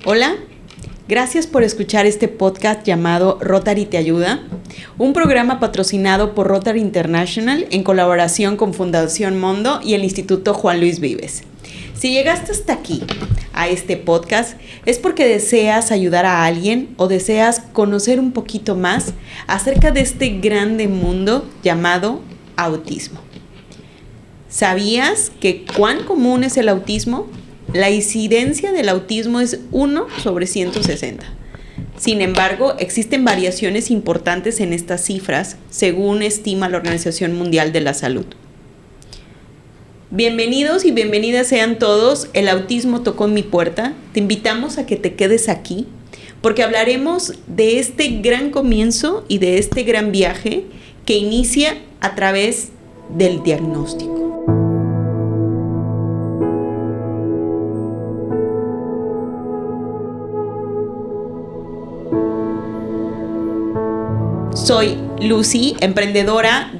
Hola, gracias por escuchar este podcast llamado Rotary Te Ayuda, un programa patrocinado por Rotary International en colaboración con Fundación Mondo y el Instituto Juan Luis Vives. Si llegaste hasta aquí, a este podcast, es porque deseas ayudar a alguien o deseas conocer un poquito más acerca de este grande mundo llamado autismo. ¿Sabías que cuán común es el autismo? La incidencia del autismo es 1 sobre 160. Sin embargo, existen variaciones importantes en estas cifras, según estima la Organización Mundial de la Salud. Bienvenidos y bienvenidas sean todos. El autismo tocó mi puerta. Te invitamos a que te quedes aquí, porque hablaremos de este gran comienzo y de este gran viaje que inicia a través del diagnóstico. Soy Lucy, emprendedora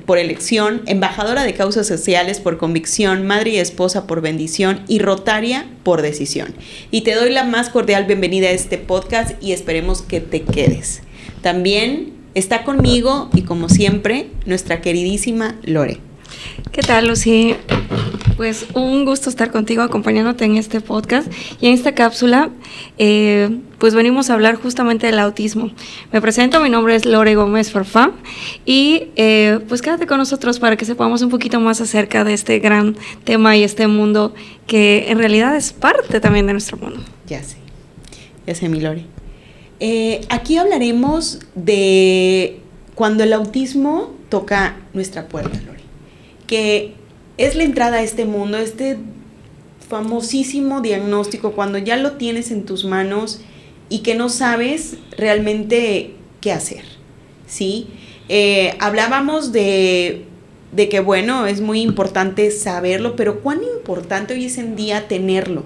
por elección, embajadora de causas sociales por convicción, madre y esposa por bendición y rotaria por decisión. Y te doy la más cordial bienvenida a este podcast y esperemos que te quedes. También está conmigo y como siempre, nuestra queridísima Lore. ¿Qué tal, Lucy? Pues un gusto estar contigo acompañándote en este podcast y en esta cápsula pues venimos a hablar justamente del autismo. Me presento, mi nombre es Lore Gómez Farfán y pues quédate con nosotros para que sepamos un poquito más acerca de este gran tema y este mundo que en realidad es parte también de nuestro mundo. Ya sé mi Lore. Aquí hablaremos de cuando el autismo toca nuestra puerta, Lore, que es la entrada a este mundo, este famosísimo diagnóstico, cuando ya lo tienes en tus manos y que no sabes realmente qué hacer, ¿sí? Hablábamos de que, bueno, es muy importante saberlo, pero ¿cuán importante hoy es en día tenerlo?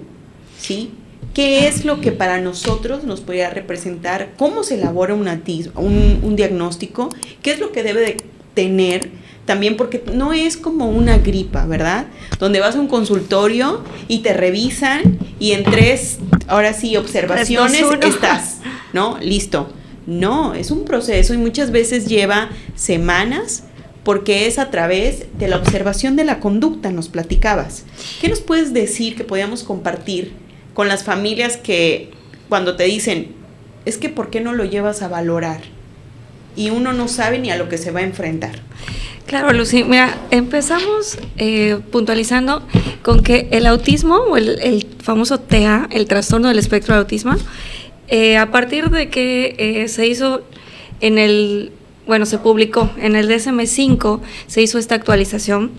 ¿Sí? ¿Qué es lo que para nosotros nos podría representar? ¿Cómo se elabora un diagnóstico? ¿Qué es lo que debe de tener? También porque no es como una gripa, ¿verdad? Donde vas a un consultorio y te revisan y en 3, ahora sí, observaciones estás, ¿no? Listo. No, es un proceso y muchas veces lleva semanas porque es a través de la observación de la conducta, nos platicabas. ¿Qué nos puedes decir que podíamos compartir con las familias que cuando te dicen, es que ¿por qué no lo llevas a valorar? Y uno no sabe ni a lo que se va a enfrentar. Claro, Lucy, mira, empezamos puntualizando con que el autismo o el famoso TEA, el trastorno del espectro de autismo, a partir de que se hizo se publicó en el DSM-5, se hizo esta actualización,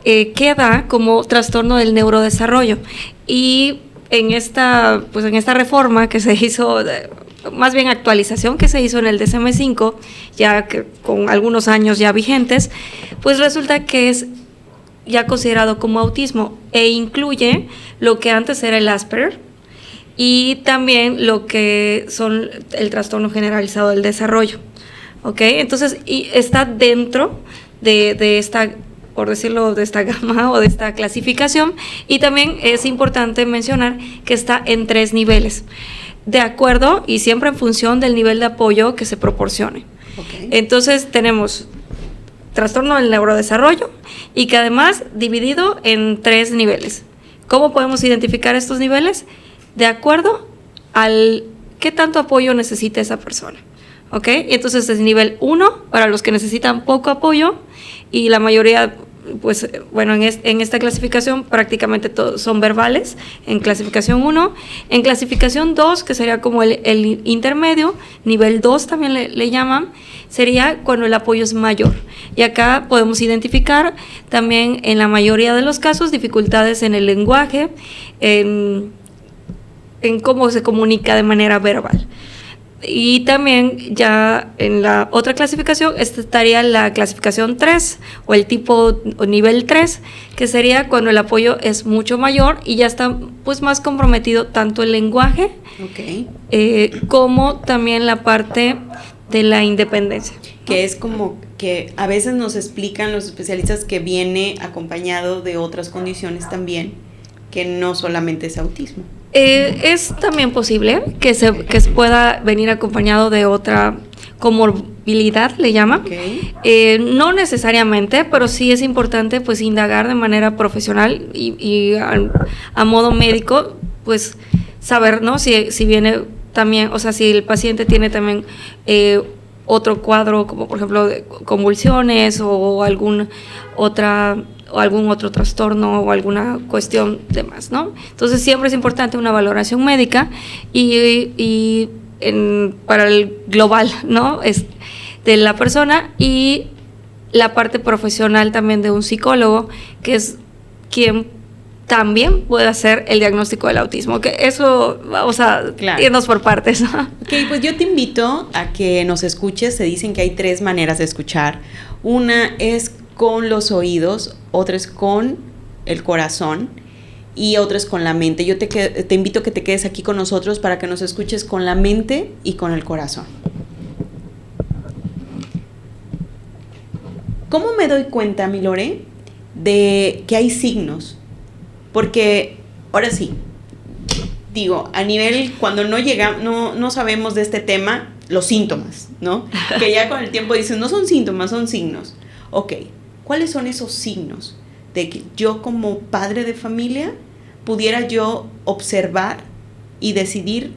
queda como trastorno del neurodesarrollo y en esta reforma que se hizo, más bien actualización que se hizo en el DSM-5, ya que con algunos años ya vigentes, pues resulta que es ya considerado como autismo e incluye lo que antes era el Asperger y también lo que son el trastorno generalizado del desarrollo, ¿ok? Entonces, y está dentro de esta, por decirlo, de esta gama o de esta clasificación, y también es importante mencionar que está en 3 niveles, de acuerdo y siempre en función del nivel de apoyo que se proporcione. Okay. Entonces tenemos trastorno del neurodesarrollo y que además dividido en 3 niveles. ¿Cómo podemos identificar estos niveles? De acuerdo al qué tanto apoyo necesita esa persona. ¿Ok? Entonces es nivel 1 para los que necesitan poco apoyo y la mayoría, pues bueno, en esta clasificación prácticamente todos son verbales, en clasificación 1, en clasificación 2, que sería como el intermedio, nivel 2 también le llaman, sería cuando el apoyo es mayor. Y acá podemos identificar también en la mayoría de los casos dificultades en el lenguaje, en cómo se comunica de manera verbal. Y también ya en la otra clasificación estaría la clasificación 3 o el tipo o nivel 3, que sería cuando el apoyo es mucho mayor y ya está pues más comprometido tanto el lenguaje, okay, como también la parte de la independencia. Que es como que a veces nos explican los especialistas que viene acompañado de otras condiciones también, que no solamente es autismo. Es también posible que se pueda venir acompañado de otra comorbilidad, le llaman. No necesariamente, pero sí es importante pues indagar de manera profesional y a modo médico, pues saber, ¿no? Si viene también, o sea, si el paciente tiene también otro cuadro, como por ejemplo de convulsiones o algún otro trastorno o alguna cuestión de más, ¿no? Entonces siempre es importante una valoración médica para el global, ¿no? De la persona, y la parte profesional también de un psicólogo, que es quien también puede hacer el diagnóstico del autismo, que eso vamos a irnos por partes, ¿no? Ok, pues yo te invito a que nos escuches. Se dicen que hay 3 maneras de escuchar. Una es con los oídos, otra es con el corazón y otra es con la mente. Yo te invito a que te quedes aquí con nosotros para que nos escuches con la mente y con el corazón. ¿Cómo me doy cuenta, mi Lore, de que hay signos? Porque, ahora sí, digo, a nivel, cuando no sabemos de este tema, los síntomas, ¿no? Que ya con el tiempo dicen, no son síntomas, son signos. Ok, ¿cuáles son esos signos de que yo como padre de familia pudiera yo observar y decidir,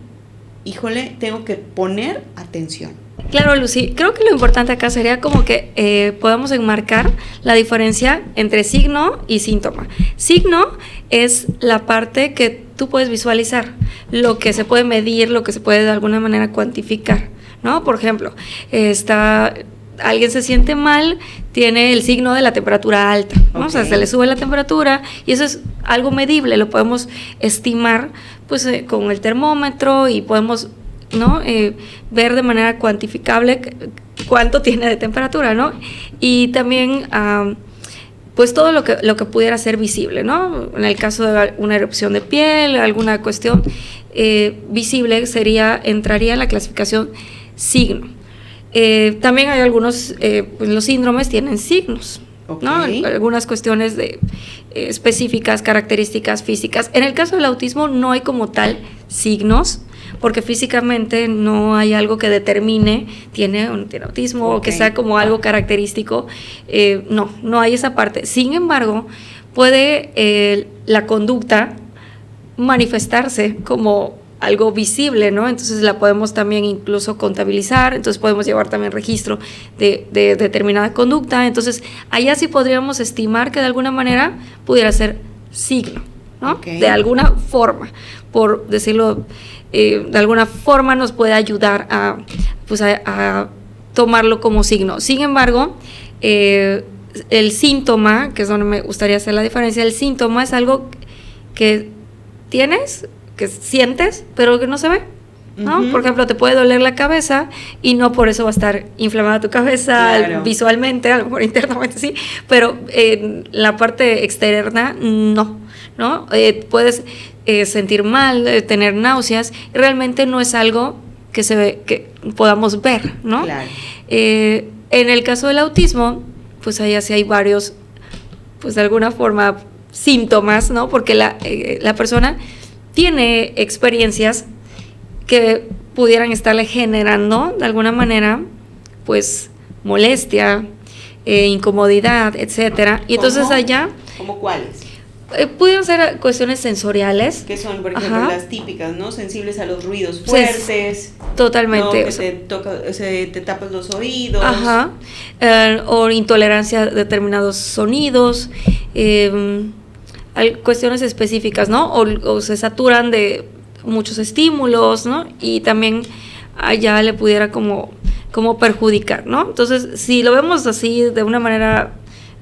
híjole, tengo que poner atención? Claro, Lucy, creo que lo importante acá sería como que podamos enmarcar la diferencia entre signo y síntoma. Signo es la parte que tú puedes visualizar, lo que se puede medir, lo que se puede de alguna manera cuantificar, ¿no? Por ejemplo, alguien se siente mal, tiene el signo de la temperatura alta, ¿no? Okay. O sea, se le sube la temperatura y eso es algo medible, lo podemos estimar pues con el termómetro y podemos, ¿no? Ver de manera cuantificable cuánto tiene de temperatura, ¿no? Y también pues todo lo que pudiera ser visible, ¿no? En el caso de una erupción de piel, alguna cuestión visible entraría en la clasificación signo. También hay algunos, pues los síndromes tienen signos, okay, ¿no? Algunas cuestiones específicas, características físicas. En el caso del autismo no hay como tal signos, porque físicamente no hay algo que determine tiene o no tiene autismo, okay, o que sea como algo característico. No hay esa parte. Sin embargo, puede la conducta manifestarse como algo visible, ¿no? Entonces la podemos también incluso contabilizar, entonces podemos llevar también registro de determinada conducta. Entonces allá sí podríamos estimar que de alguna manera pudiera ser signo, ¿no? Okay. De alguna forma, por decirlo, de alguna forma nos puede ayudar a tomarlo como signo. Sin embargo, el síntoma, que es donde me gustaría hacer la diferencia, el síntoma es algo que tienes, que sientes, pero que no se ve, ¿no? Uh-huh. Por ejemplo, te puede doler la cabeza y no por eso va a estar inflamada tu cabeza, claro, visualmente, a lo mejor internamente sí, pero la parte externa no, puedes sentir mal, tener náuseas, y realmente no es algo que podamos ver, ¿no? Claro. En el caso del autismo, pues allá sí hay varios, pues de alguna forma, síntomas, ¿no? Porque la persona tiene experiencias que pudieran estarle generando de alguna manera pues molestia, incomodidad, etcétera. Y entonces allá, ¿cómo cuáles? Pudieron ser cuestiones sensoriales. Que son, por ejemplo, las típicas, ¿no? Sensibles a los ruidos fuertes. Totalmente. ¿No? Que te tapas los oídos. Ajá. O intolerancia a determinados sonidos. Hay cuestiones específicas, ¿no? O se saturan de muchos estímulos, ¿no? Y también allá le pudiera como perjudicar, ¿no? Entonces, si lo vemos así de una manera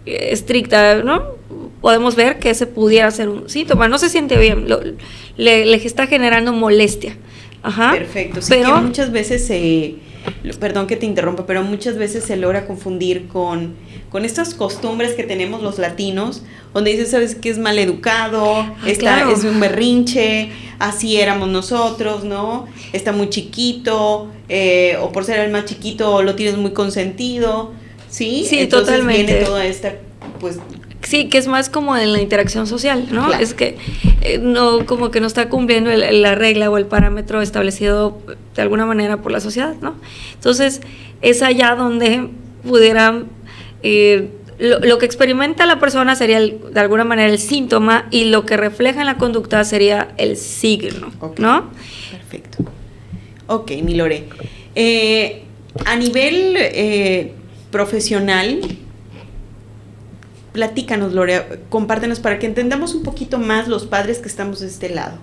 estricta, ¿no? Podemos ver que ese pudiera ser un síntoma. No se siente bien, le está generando molestia. Ajá. Perfecto. Sí, pero que muchas veces perdón que te interrumpa, pero muchas veces se logra confundir con estas costumbres que tenemos los latinos, donde dices, ¿sabes qué? Es maleducado, claro, es un berrinche, así éramos nosotros, ¿no? Está muy chiquito, o por ser el más chiquito lo tienes muy consentido, ¿sí? Sí, entonces totalmente. Viene toda esta, pues, sí, que es más como en la interacción social, ¿no? Claro. Es que no, como que no está cumpliendo la regla o el parámetro establecido de alguna manera por la sociedad, ¿no? Entonces, es allá donde pudieran... lo que experimenta la persona sería de alguna manera el síntoma, y lo que refleja en la conducta sería el signo, Okay. ¿no? Perfecto. Ok, mi Lore. A nivel profesional, platícanos, Lore, compártenos para que entendamos un poquito más los padres que estamos de este lado.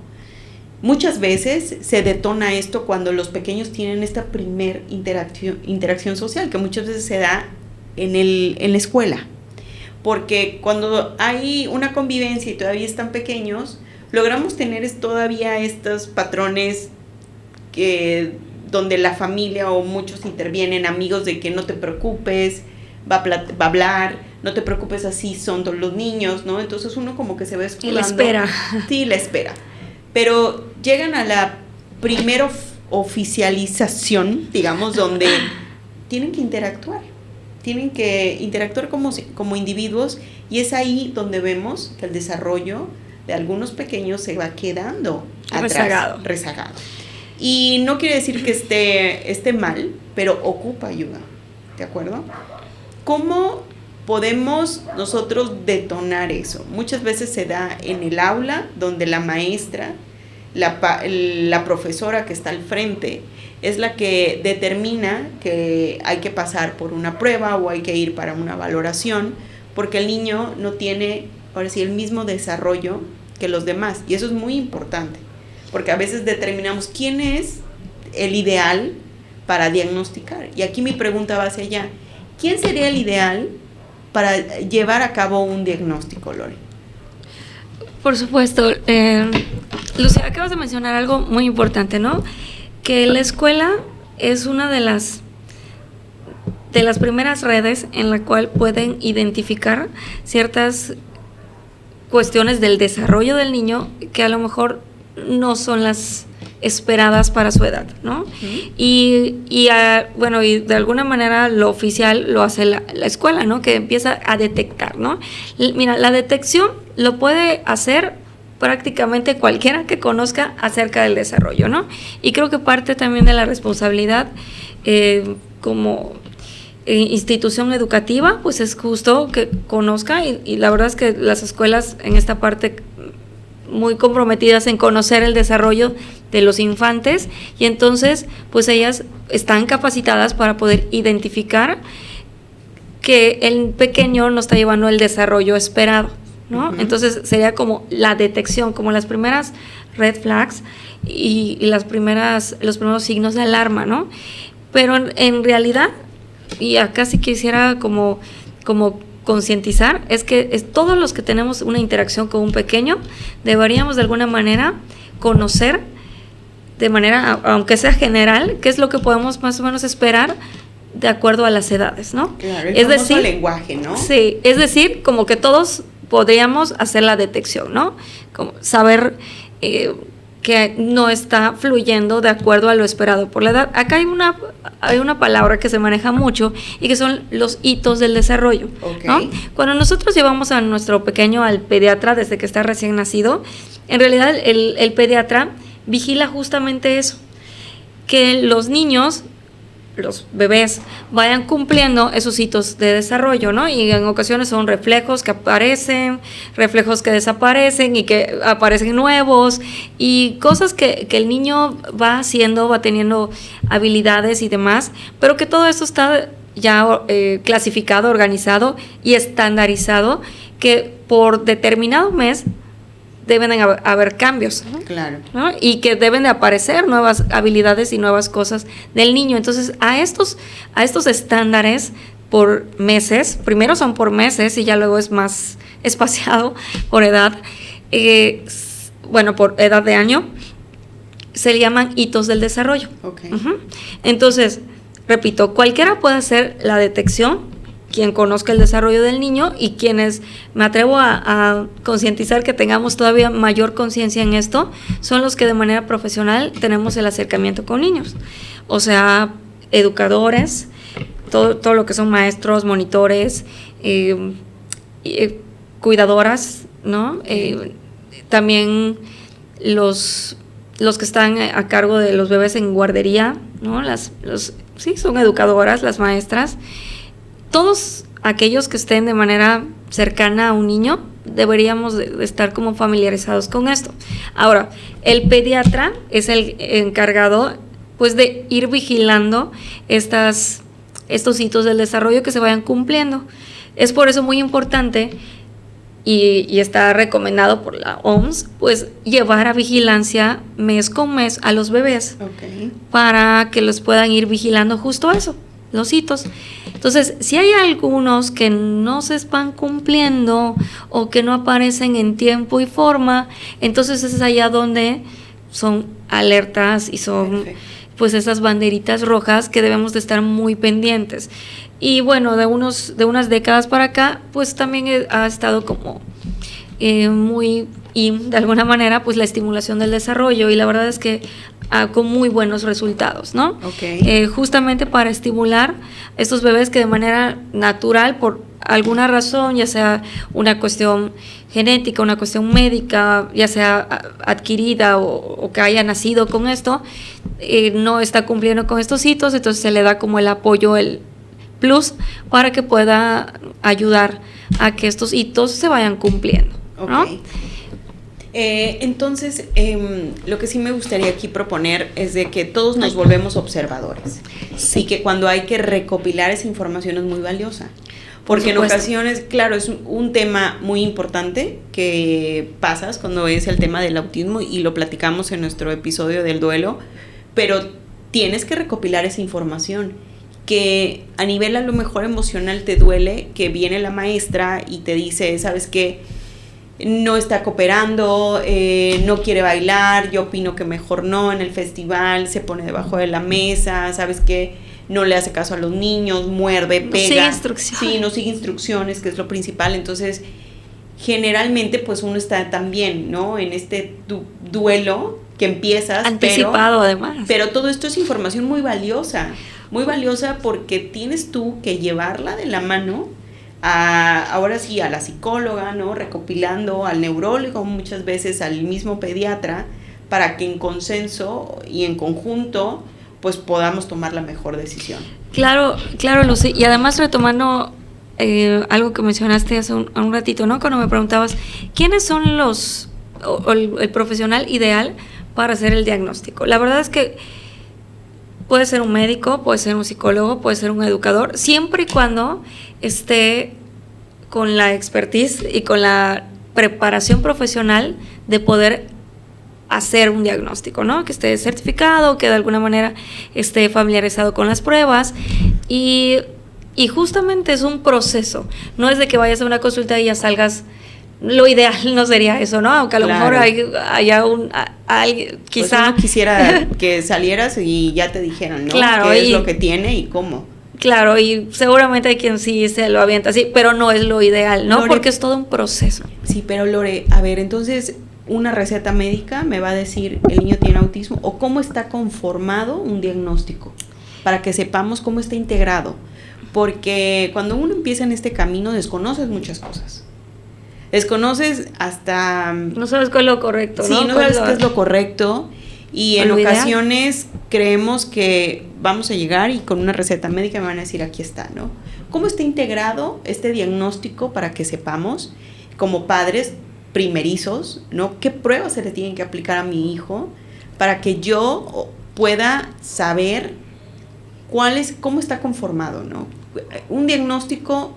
Muchas veces se detona esto cuando los pequeños tienen esta primer interacción social, que muchas veces se da en la escuela, porque cuando hay una convivencia y todavía están pequeños, logramos tener todavía estos patrones donde la familia o muchos intervienen, amigos, de que no te preocupes, va a hablar, no te preocupes, así son todos los niños, ¿no? Entonces uno como que se va escudando. Y la espera. Sí, la espera. Pero llegan a la primera oficialización, digamos, donde tienen que interactuar como individuos, y es ahí donde vemos que el desarrollo de algunos pequeños se va quedando atrás, rezagado. Y no quiere decir que esté mal, pero ocupa ayuda, ¿de acuerdo? ¿Cómo podemos nosotros detonar eso? Muchas veces se da en el aula, donde la maestra, la profesora que está al frente, es la que determina que hay que pasar por una prueba o hay que ir para una valoración, porque el niño no tiene, ahora sí, el mismo desarrollo que los demás. Y eso es muy importante, porque a veces determinamos quién es el ideal para diagnosticar. Y aquí mi pregunta va hacia allá. ¿Quién sería el ideal para llevar a cabo un diagnóstico, Lore? Por supuesto. Lucía, acabas de mencionar algo muy importante, ¿no? Que la escuela es una de las primeras redes en la cual pueden identificar ciertas cuestiones del desarrollo del niño que a lo mejor no son las esperadas para su edad, ¿no? Uh-huh. Y de alguna manera lo oficial lo hace la escuela, ¿no? Que empieza a detectar, ¿no? Mira, la detección lo puede hacer prácticamente cualquiera que conozca acerca del desarrollo, ¿no? Y creo que parte también de la responsabilidad como institución educativa, pues es justo que conozca, y la verdad es que las escuelas en esta parte muy comprometidas en conocer el desarrollo de los infantes, y entonces pues ellas están capacitadas para poder identificar que el pequeño no está llevando el desarrollo esperado, ¿no? Uh-huh. Entonces sería como la detección, como las primeras red flags y los primeros signos de alarma, ¿no? Pero en realidad, y acá sí quisiera como concientizar, es que todos los que tenemos una interacción con un pequeño deberíamos de alguna manera conocer de manera, aunque sea general, qué es lo que podemos más o menos esperar de acuerdo a las edades, ¿no? Claro, el famoso lenguaje, ¿no? Sí, es decir, como que todos podríamos hacer la detección, ¿no? Como saber que no está fluyendo de acuerdo a lo esperado por la edad. Acá hay una palabra que se maneja mucho y que son los hitos del desarrollo, okay, ¿no? Cuando nosotros llevamos a nuestro pequeño al pediatra desde que está recién nacido, en realidad el pediatra vigila justamente eso, que los niños, los bebés, vayan cumpliendo esos hitos de desarrollo, ¿no? Y en ocasiones son reflejos que aparecen, reflejos que desaparecen y que aparecen nuevos, y cosas que el niño va haciendo, va teniendo habilidades y demás, pero que todo esto está ya clasificado, organizado y estandarizado, que por determinado mes deben haber cambios, ¿no? Claro. ¿No? Y que deben de aparecer nuevas habilidades y nuevas cosas del niño. Entonces, a estos estándares por meses, primero son por meses y ya luego es más espaciado por edad, por edad de año, se le llaman hitos del desarrollo. Okay. Uh-huh. Entonces, repito, cualquiera puede hacer la detección, quien conozca el desarrollo del niño, y quienes me atrevo a concientizar que tengamos todavía mayor conciencia en esto, son los que de manera profesional tenemos el acercamiento con niños. O sea, educadores, todo lo que son maestros, monitores, cuidadoras, ¿no? También los que están a cargo de los bebés en guardería, ¿no? Sí, son educadoras, las maestras. Todos aquellos que estén de manera cercana a un niño, deberíamos de estar como familiarizados con esto. Ahora, el pediatra es el encargado, pues, de ir vigilando estos hitos del desarrollo que se vayan cumpliendo. Es por eso muy importante y está recomendado por la OMS, pues llevar a vigilancia mes con mes a los bebés, para que los puedan ir vigilando justo eso, los hitos. Entonces, si hay algunos que no se van cumpliendo o que no aparecen en tiempo y forma, entonces es allá donde son alertas y son pues esas banderitas rojas que debemos de estar muy pendientes. Y bueno, de unas décadas para acá, pues también ha estado como muy, y de alguna manera, pues la estimulación del desarrollo, y la verdad es que con muy buenos resultados, ¿no? Justamente para estimular estos bebés que de manera natural, por alguna razón, ya sea una cuestión genética, una cuestión médica, ya sea adquirida o que haya nacido con esto, no está cumpliendo con estos hitos, entonces se le da como el apoyo, el plus, para que pueda ayudar a que estos hitos se vayan cumpliendo, ¿no? Entonces, lo que sí me gustaría aquí proponer es de que todos nos volvemos observadores, y que cuando hay que recopilar esa información es muy valiosa, porque en ocasiones, claro, es un tema muy importante que pasas cuando es el tema del autismo, y lo platicamos en nuestro episodio del duelo, pero tienes que recopilar esa información, que a nivel a lo mejor emocional te duele, que viene la maestra y te dice, ¿sabes qué? No está cooperando, no quiere bailar, yo opino que mejor no en el festival, se pone debajo de la mesa, ¿sabes qué? No le hace caso a los niños, muerde, pega. No sigue instrucciones. Sí, no sigue instrucciones, que es lo principal. Entonces, generalmente, pues uno está también, ¿no? En este duelo que empiezas. Anticipado, además. Pero todo esto es información muy valiosa porque tienes tú que llevarla de la mano ahora sí a la psicóloga, ¿no? Recopilando al neurólogo, muchas veces al mismo pediatra, para que en consenso y en conjunto pues podamos tomar la mejor decisión. Claro, Lucy, y además retomando algo que mencionaste hace un ratito, ¿no? Cuando me preguntabas quiénes son el profesional ideal para hacer el diagnóstico. La verdad es que puede ser un médico, puede ser un psicólogo, puede ser un educador, siempre y cuando esté con la expertise y con la preparación profesional de poder hacer un diagnóstico, ¿no? Que esté certificado, que de alguna manera esté familiarizado con las pruebas, y justamente es un proceso, no es de que vayas a una consulta y ya salgas. Lo ideal no sería eso, ¿no? Aunque a lo mejor haya alguien, quizá... Pues uno quisiera que salieras y ya te dijeran, ¿no? Claro, qué es lo que tiene y cómo. Claro, y seguramente hay quien sí se lo avienta así, pero no es lo ideal, ¿no? Lore, porque es todo un proceso. Sí, pero Lore, a ver, entonces, una receta médica me va a decir el niño tiene autismo, o cómo está conformado un diagnóstico, para que sepamos cómo está integrado, porque cuando uno empieza en este camino desconoces muchas cosas. Desconoces hasta... No sabes cuál es lo correcto, ¿no? Sí, no sabes qué es lo correcto, y en ocasiones creemos que vamos a llegar y con una receta médica me van a decir, aquí está, ¿no? ¿Cómo está integrado este diagnóstico para que sepamos, como padres primerizos, ¿no? ¿Qué pruebas se le tienen que aplicar a mi hijo para que yo pueda saber cómo está conformado, ¿no? Un diagnóstico,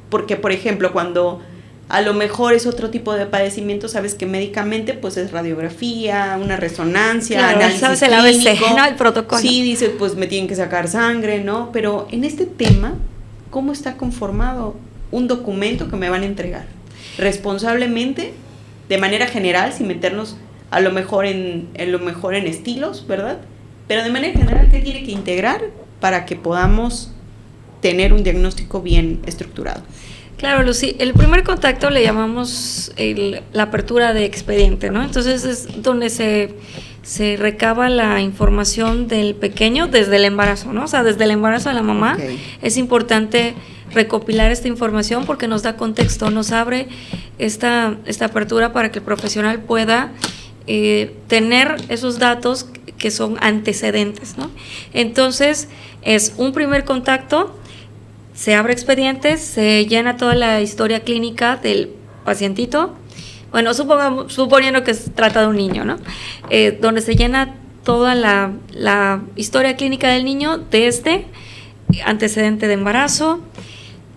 porque, por ejemplo, cuando a lo mejor es otro tipo de padecimiento, sabes que médicamente pues es radiografía, una resonancia, claro, análisis sabes clínico. El ABC, ¿no? El protocolo. Sí, dice, pues me tienen que sacar sangre, ¿no? Pero en este tema, ¿cómo está conformado un documento que me van a entregar? Responsablemente, de manera general, sin meternos a lo mejor en estilos, ¿verdad? Pero de manera general, ¿qué tiene que integrar para que podamos tener un diagnóstico bien estructurado? Claro, Lucy, el primer contacto le llamamos la apertura de expediente, ¿no? Entonces es donde se recaba la información del pequeño desde el embarazo, ¿no? O sea, desde el embarazo de la mamá es importante recopilar esta información porque nos da contexto, nos abre esta apertura para que el profesional pueda tener esos datos que son antecedentes, ¿no? Entonces, es un primer contacto, se abre expediente, se llena toda la historia clínica del pacientito, bueno, suponiendo que se trata de un niño, ¿no? Donde se llena toda la historia clínica del niño desde antecedente de embarazo,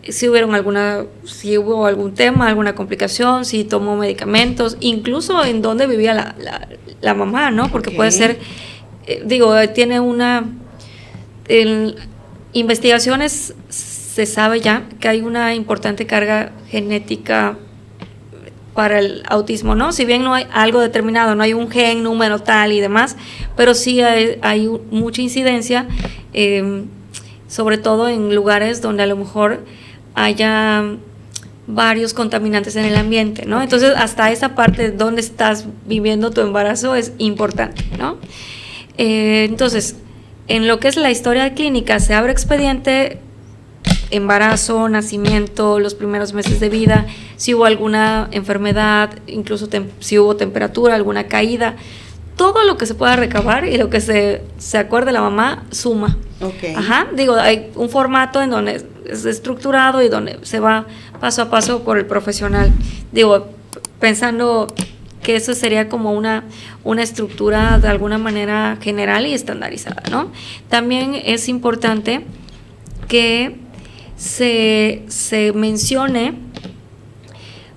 si hubo algún tema, alguna complicación, si tomó medicamentos, incluso en dónde vivía la mamá, ¿no? Porque puede ser, tiene investigaciones, se sabe ya que hay una importante carga genética para el autismo, ¿no? Si bien no hay algo determinado, no hay un gen, número tal y demás, pero sí hay mucha incidencia, sobre todo en lugares donde a lo mejor haya varios contaminantes en el ambiente, ¿no? Entonces, hasta esa parte de donde estás viviendo tu embarazo es importante, ¿no? Entonces, en lo que es la historia clínica, se abre expediente, embarazo, nacimiento, los primeros meses de vida, si hubo alguna enfermedad, incluso si hubo temperatura, alguna caída, todo lo que se pueda recabar y lo que se acuerde la mamá suma. Okay. Hay un formato en donde es estructurado y donde se va paso a paso por el profesional. Pensando que eso sería como una estructura de alguna manera general y estandarizada, ¿no? También es importante que se mencione,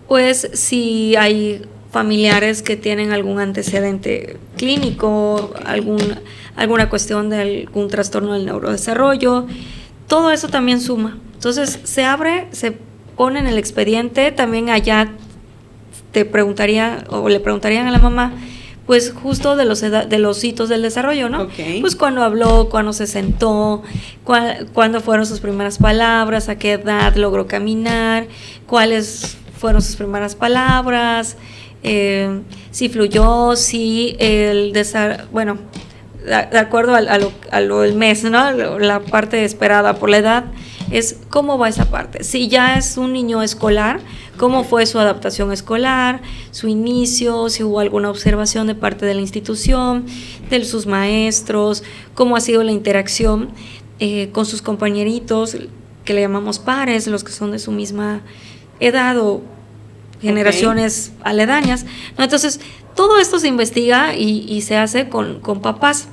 pues, si hay familiares que tienen algún antecedente clínico, alguna cuestión de algún trastorno del neurodesarrollo, todo eso también suma. Entonces se abre, se pone en el expediente, también allá te preguntaría o le preguntarían a la mamá, pues justo de los hitos del desarrollo, ¿no? Okay. Pues cuándo habló, cuándo se sentó, cuándo fueron sus primeras palabras, a qué edad logró caminar, cuáles fueron sus primeras palabras, si fluyó, si de acuerdo a lo del mes, ¿no? La parte esperada por la edad, es cómo va esa parte. Si ya es un niño escolar, cómo fue su adaptación escolar, su inicio, si hubo alguna observación de parte de la institución, de sus maestros, cómo ha sido la interacción con sus compañeritos, que le llamamos pares, los que son de su misma edad o generaciones aledañas, ¿no? Entonces, todo esto se investiga y se hace con papás.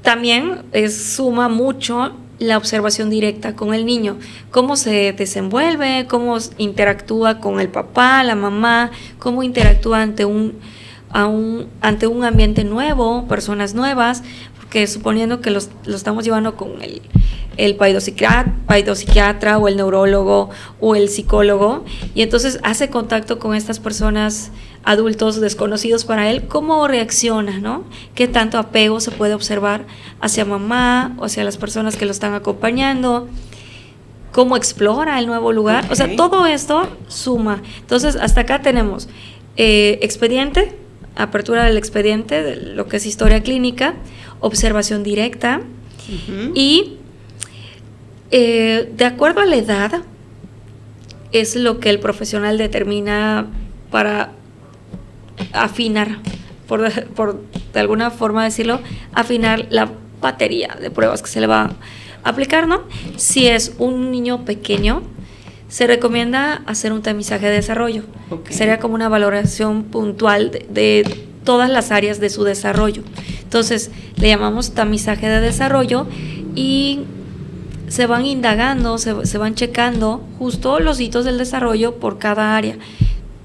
También suma mucho la observación directa con el niño, cómo se desenvuelve, cómo interactúa con el papá, la mamá, cómo interactúa ante un ambiente nuevo, personas nuevas, porque suponiendo que lo estamos llevando con el paidopsiquiatra o el neurólogo o el psicólogo, y entonces hace contacto con estas personas, adultos desconocidos para él, ¿cómo reacciona, no? ¿Qué tanto apego se puede observar hacia mamá o hacia las personas que lo están acompañando? ¿Cómo explora el nuevo lugar? Okay. O sea, todo esto suma. Entonces, hasta acá tenemos expediente, apertura del expediente, de lo que es historia clínica, observación directa, y de acuerdo a la edad, es lo que el profesional determina para afinar, por de alguna forma decirlo, afinar la batería de pruebas que se le va a aplicar, ¿no? Si es un niño pequeño, se recomienda hacer un tamizaje de desarrollo. Okay. Sería como una valoración puntual de todas las áreas de su desarrollo. Entonces, le llamamos tamizaje de desarrollo y se van indagando, se van checando justo los hitos del desarrollo por cada área.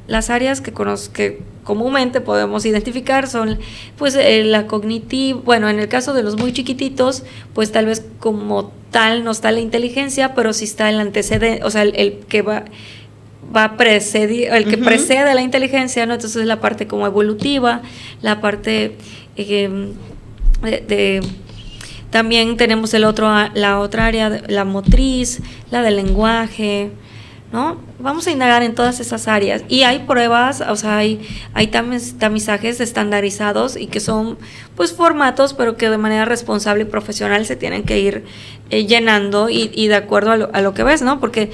Las áreas que comúnmente podemos identificar son, pues, la cognitiva. Bueno, en el caso de los muy chiquititos, pues tal vez como tal no está la inteligencia, pero sí está el antecedente, o sea, el que va a precedir, el que precede a la inteligencia, ¿no? Entonces la parte como evolutiva, la parte también tenemos la otra área, la motriz, la del lenguaje, ¿no? Vamos a indagar en todas esas áreas. Y hay pruebas, o sea, hay tamizajes estandarizados y que son, pues, formatos, pero que de manera responsable y profesional se tienen que ir llenando y de acuerdo a lo que ves, ¿no? Porque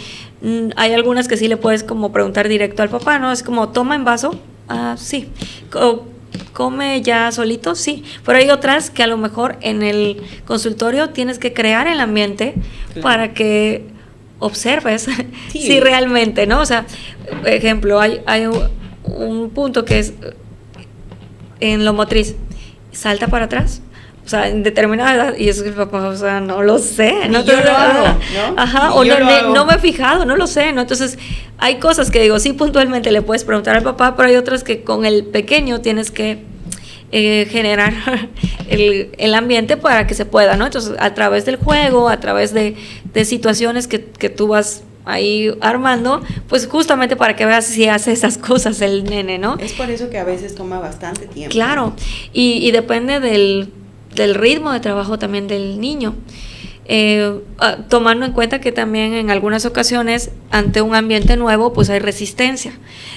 hay algunas que sí le puedes como preguntar directo al papá, ¿no? Es como, ¿toma en vaso? Sí. ¿Come ya solito? Sí. Pero hay otras que a lo mejor en el consultorio tienes que crear el ambiente, claro, para que observes si realmente, ¿no? O sea, por ejemplo, hay un punto que es en lo motriz, salta para atrás, o sea, en determinada edad, y eso es el papá, o sea, no lo sé, ¿no? Yo lo hago, ¿no? Ajá, o no me he fijado, no lo sé, ¿no? Entonces, hay cosas que digo, sí, puntualmente le puedes preguntar al papá, pero hay otras que con el pequeño tienes que generar el ambiente para que se pueda, ¿no? Entonces, a través del juego, a través de situaciones que tú vas ahí armando, pues justamente para que veas si hace esas cosas el nene, ¿no? Es por eso que a veces toma bastante tiempo. Claro, y depende del ritmo de trabajo también del niño. Tomando en cuenta que también en algunas ocasiones ante un ambiente nuevo pues hay resistencia,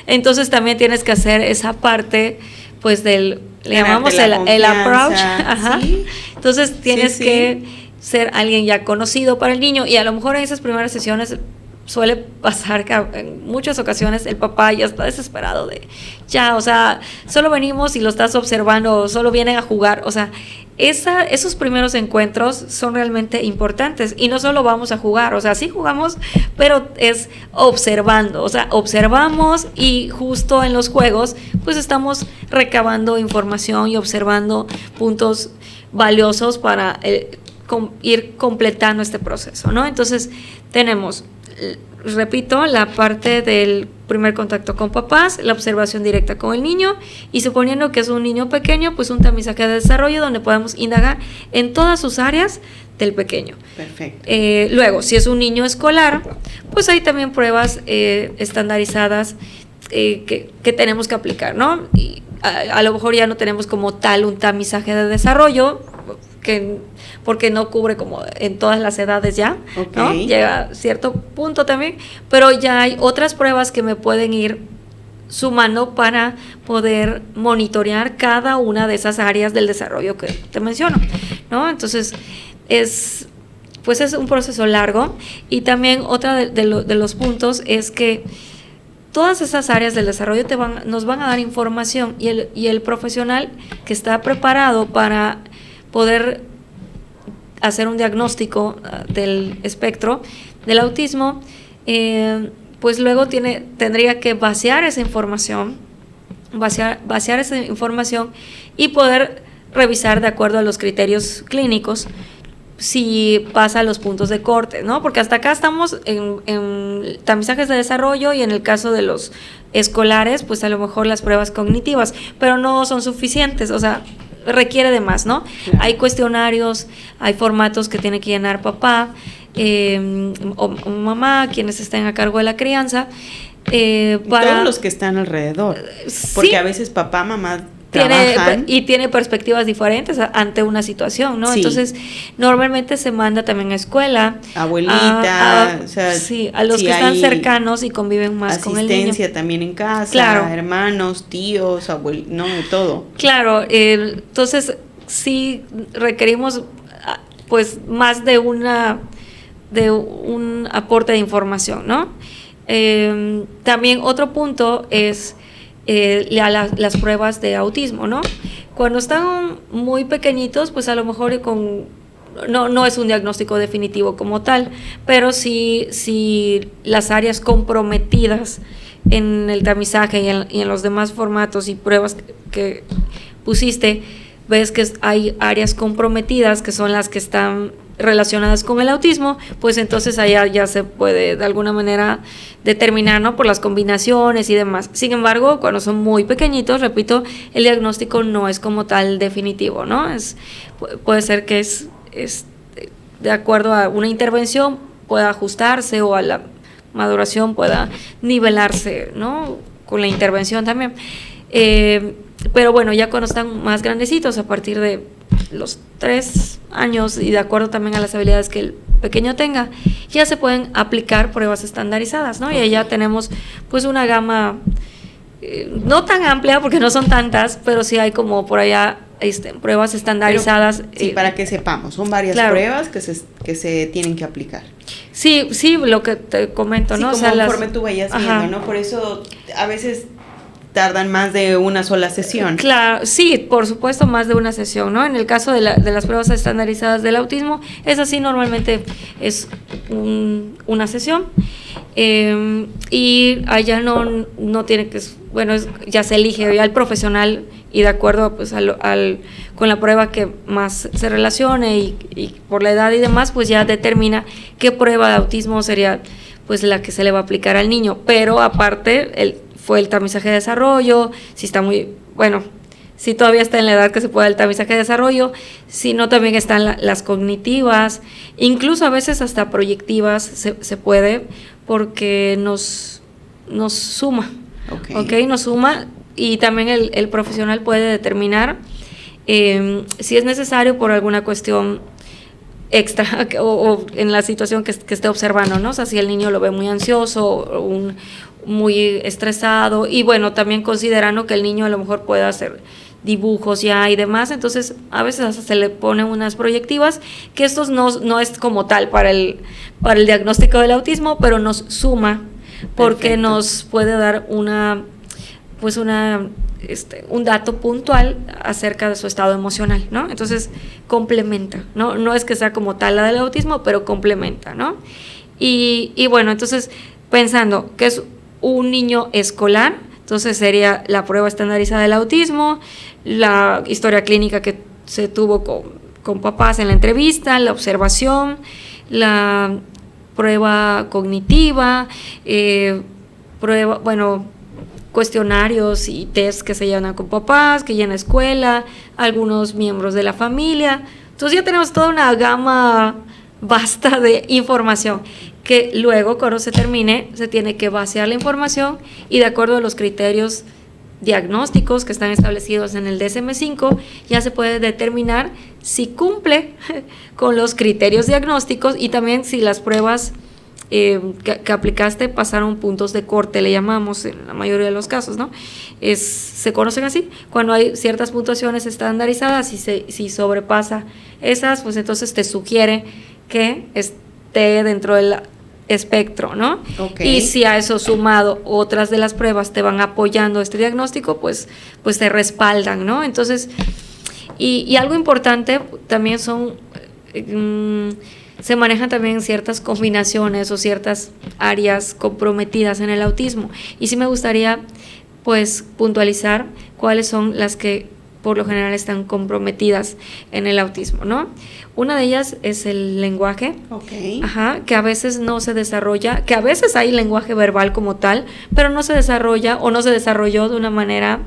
entonces también tienes que hacer esa parte pues le llamamos el approach, ajá. ¿Sí? Entonces tienes que ser alguien ya conocido para el niño, y a lo mejor en esas primeras sesiones suele pasar que en muchas ocasiones el papá ya está desesperado de ya, o sea, solo venimos y lo estás observando, solo vienen a jugar, o sea, esos primeros encuentros son realmente importantes, y no solo vamos a jugar, o sea, sí jugamos, pero es observando, o sea, observamos, y justo en los juegos pues estamos recabando información y observando puntos valiosos para ir completando este proceso, ¿no? Entonces tenemos, repito, la parte del primer contacto con papás, la observación directa con el niño, y suponiendo que es un niño pequeño, pues un tamizaje de desarrollo donde podemos indagar en todas sus áreas del pequeño. Perfecto. Luego, si es un niño escolar, pues hay también pruebas estandarizadas que tenemos que aplicar, ¿no? Y a lo mejor ya no tenemos como tal un tamizaje de desarrollo, porque no cubre como en todas las edades ya, ¿no? Llega a cierto punto también, pero ya hay otras pruebas que me pueden ir sumando para poder monitorear cada una de esas áreas del desarrollo que te menciono, ¿no? Entonces, es un proceso largo, y también otra de los puntos es que todas esas áreas del desarrollo nos van a dar información, y el profesional que está preparado para poder hacer un diagnóstico del espectro del autismo, pues luego tendría que vaciar esa información y poder revisar de acuerdo a los criterios clínicos si pasa los puntos de corte, ¿no? Porque hasta acá estamos en tamizajes de desarrollo, y en el caso de los escolares, pues a lo mejor las pruebas cognitivas, pero no son suficientes, o sea, requiere de más, ¿no? Claro. Hay cuestionarios, hay formatos que tiene que llenar papá o mamá, quienes estén a cargo de la crianza. Todos los que están alrededor, porque a veces papá, mamá trabajan y tiene perspectivas diferentes ante una situación, ¿no? Sí. Entonces, normalmente se manda también a escuela, abuelita, a los que están cercanos y conviven más con el niño. Asistencia también en casa, claro, hermanos, tíos, no, de todo. Claro, entonces sí requerimos pues más de un aporte de información, ¿no? También otro punto es las pruebas de autismo, ¿no? Cuando están muy pequeñitos, pues a lo mejor no es un diagnóstico definitivo como tal, pero si las áreas comprometidas en el tamizaje y en los demás formatos y pruebas que pusiste, ves que hay áreas comprometidas que son las que están relacionadas con el autismo, pues entonces allá ya se puede de alguna manera determinar, ¿no? Por las combinaciones y demás. Sin embargo, cuando son muy pequeñitos, repito, el diagnóstico no es como tal definitivo, ¿no? Puede ser que es de acuerdo a una intervención pueda ajustarse, o a la maduración pueda nivelarse, ¿no? Con la intervención también. Pero bueno, ya cuando están más grandecitos, a partir de los 3 años, y de acuerdo también a las habilidades que el pequeño tenga, ya se pueden aplicar pruebas estandarizadas, ¿no? Y ahí ya tenemos pues una gama no tan amplia porque no son tantas, pero sí hay como por allá pruebas estandarizadas. Pero, sí, para que sepamos, son varias pruebas que se tienen que aplicar. Sí, lo que te comento, sí, ¿no? Como conforme tú vayas viendo, ¿no? Por eso a veces tardan más de una sola sesión. Claro, sí, por supuesto, más de una sesión, ¿no? En el caso de las pruebas estandarizadas del autismo, es así, normalmente es una sesión, y allá no tiene que, bueno, ya se elige ya el profesional y de acuerdo pues con la prueba que más se relacione y por la edad y demás, pues ya determina qué prueba de autismo sería pues la que se le va a aplicar al niño, pero aparte fue el tamizaje de desarrollo, si está si todavía está en la edad que se puede el tamizaje de desarrollo, si no también están las cognitivas, incluso a veces hasta proyectivas se puede porque nos suma, ¿okay? Nos suma y también el profesional puede determinar si es necesario por alguna cuestión extra o en la situación que esté observando, ¿no? O sea, si el niño lo ve muy ansioso o muy estresado y bueno, también considerando que el niño a lo mejor pueda hacer dibujos ya y demás, entonces a veces hasta se le ponen unas proyectivas que estos no es como tal para el diagnóstico del autismo, pero nos suma porque Perfecto. Nos puede dar un dato puntual acerca de su estado emocional, ¿no? Entonces complementa, no es que sea como tal la del autismo, pero complementa, ¿no? Y bueno, entonces pensando que es un niño escolar, entonces sería la prueba estandarizada del autismo, la historia clínica que se tuvo con papás en la entrevista, la observación, la prueba cognitiva, cuestionarios y test que se llevan con papás, que llena escuela, algunos miembros de la familia. Entonces ya tenemos toda una gama vasta de información que luego cuando se termine se tiene que vaciar la información y de acuerdo a los criterios diagnósticos que están establecidos en el DSM-5 ya se puede determinar si cumple con los criterios diagnósticos y también si las pruebas que aplicaste pasaron puntos de corte, le llamamos en la mayoría de los casos, ¿no? Se conocen así, cuando hay ciertas puntuaciones estandarizadas y si sobrepasa esas, pues entonces te sugiere que esté dentro del espectro, ¿no? Okay. Y si a eso sumado otras de las pruebas te van apoyando este diagnóstico, pues te respaldan, ¿no? Entonces, y algo importante también son se manejan también ciertas combinaciones o ciertas áreas comprometidas en el autismo. Y sí me gustaría, pues, puntualizar cuáles son las que por lo general están comprometidas en el autismo, ¿no? Una de ellas es el lenguaje, que a veces no se desarrolla, que a veces hay lenguaje verbal como tal, pero no se desarrolla o no se desarrolló de una manera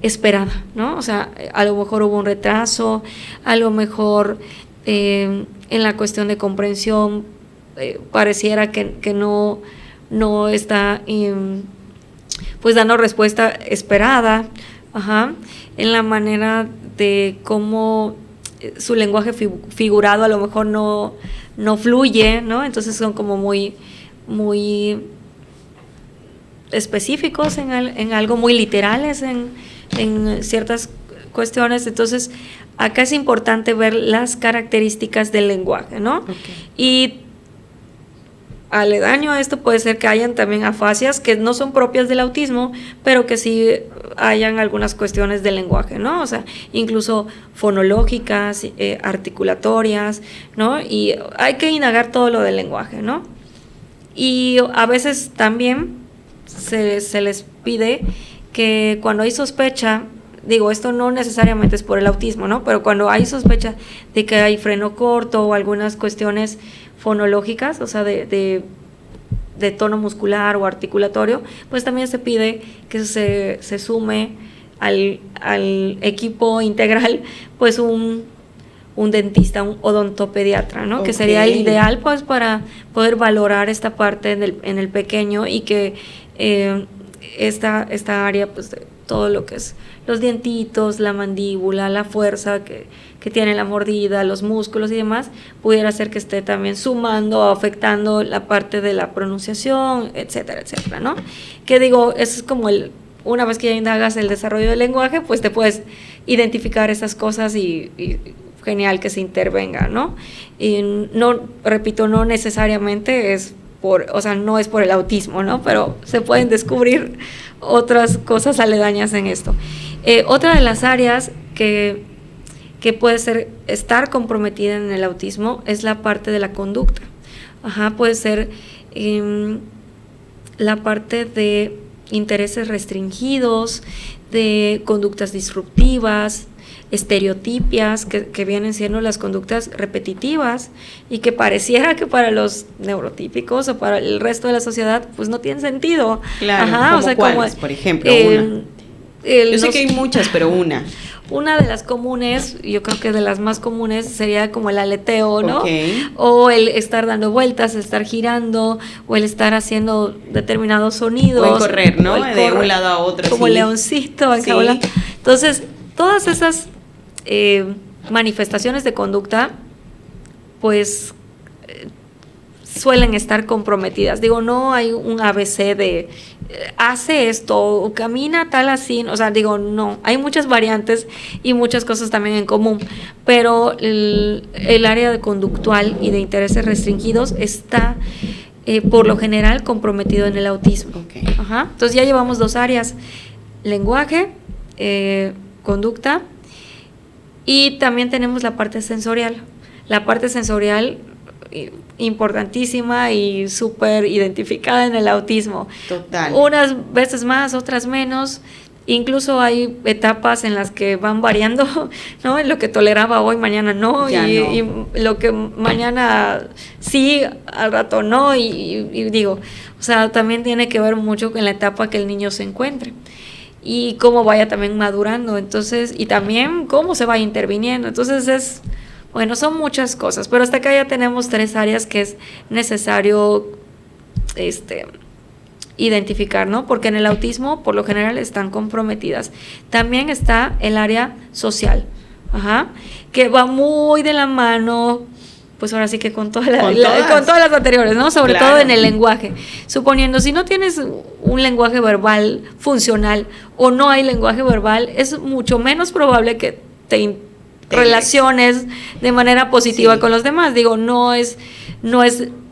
esperada, ¿no? O sea, a lo mejor hubo un retraso, a lo mejor en la cuestión de comprensión pareciera que no está pues dando respuesta esperada, en la manera de cómo su lenguaje figurado a lo mejor no fluye, ¿no? Entonces son como muy específicos en algo, muy literales en ciertas cuestiones. Entonces acá es importante ver las características del lenguaje, ¿no? Y aledaño a esto puede ser que hayan también afasias que no son propias del autismo, pero que sí hayan algunas cuestiones del lenguaje, ¿no? O sea, incluso fonológicas, articulatorias, ¿no? Y hay que indagar todo lo del lenguaje, ¿no? Y a veces también se les pide que cuando hay sospecha, digo, esto no necesariamente es por el autismo, ¿no? Pero cuando hay sospecha de que hay freno corto o algunas cuestiones fonológicas, o sea, de tono muscular o articulatorio, pues también se pide que se sume al equipo integral, pues un dentista, un odontopediatra, ¿no? Que sería el ideal, pues, para poder valorar esta parte en el pequeño y que esta área, pues, todo lo que es los dientitos, la mandíbula, la fuerza que tiene la mordida, los músculos y demás, pudiera ser que esté también sumando o afectando la parte de la pronunciación, etcétera, etcétera, ¿no? Que digo, eso es como una vez que ya indagas el desarrollo del lenguaje, pues te puedes identificar esas cosas y genial que se intervenga, ¿no? Y no, repito, no necesariamente es no es por el autismo, ¿no? Pero se pueden descubrir otras cosas aledañas en esto. Otra de las áreas que puede estar comprometida en el autismo es la parte de la conducta. Puede ser la parte de intereses restringidos, de conductas disruptivas, estereotipias, que vienen siendo las conductas repetitivas y que pareciera que para los neurotípicos o para el resto de la sociedad pues no tienen sentido. Claro, ¿cuáles, por ejemplo? Yo sé que hay muchas, pero una de las comunes, yo creo que de las más comunes sería como el aleteo, ¿no? Okay. O el estar dando vueltas, el estar girando, o el estar haciendo determinados sonidos. O el correr, ¿no? De un lado a otro. Como sí. leoncito, enjaulado. Sí. Entonces, todas esas manifestaciones de conducta, pues suelen estar comprometidas. Digo, no hay un ABC de hace esto o camina tal así, o sea, digo, no, hay muchas variantes y muchas cosas también en común, pero el área de conductual y de intereses restringidos está por lo general comprometido en el autismo. Okay. Entonces ya llevamos 2 áreas, lenguaje, conducta, y también tenemos la parte sensorial. La parte sensorial importantísima y súper identificada en el autismo. Total. Unas veces más, otras menos. Incluso hay etapas en las que van variando, ¿no? Lo que toleraba hoy, mañana no, y lo que mañana sí, al rato no, y digo, o sea, también tiene que ver mucho con la etapa que el niño se encuentre y cómo vaya también madurando, entonces, y también cómo se vaya interviniendo. Entonces son muchas cosas, pero hasta acá ya tenemos 3 áreas que es necesario identificar, ¿no? Porque en el autismo por lo general están comprometidas. También está el área social, que va muy de la mano, pues ahora sí que con todas las anteriores, ¿no? Sobre todo en el lenguaje. Suponiendo, si no tienes un lenguaje verbal funcional o no hay lenguaje verbal, es mucho menos probable que te relaciones de manera positiva con los demás. Digo, no es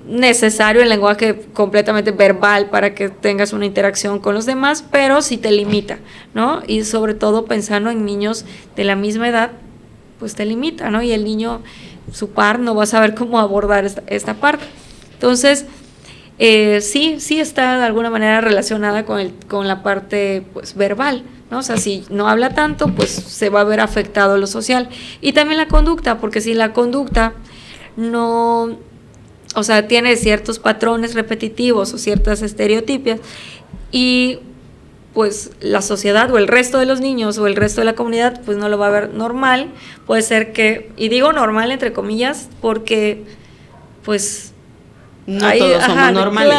necesario el lenguaje completamente verbal para que tengas una interacción con los demás, pero sí te limita, ¿no? Y sobre todo pensando en niños de la misma edad, pues te limita, ¿no? Y el niño, su par, no va a saber cómo abordar esta parte. Entonces, sí está de alguna manera relacionada con la parte pues verbal, ¿no? O sea, si no habla tanto, pues se va a ver afectado lo social. Y también la conducta, porque si la conducta no, o sea, tiene ciertos patrones repetitivos o ciertas estereotipias, y pues la sociedad o el resto de los niños o el resto de la comunidad pues no lo va a ver normal, puede ser que, y digo normal entre comillas, porque pues no todos somos normales.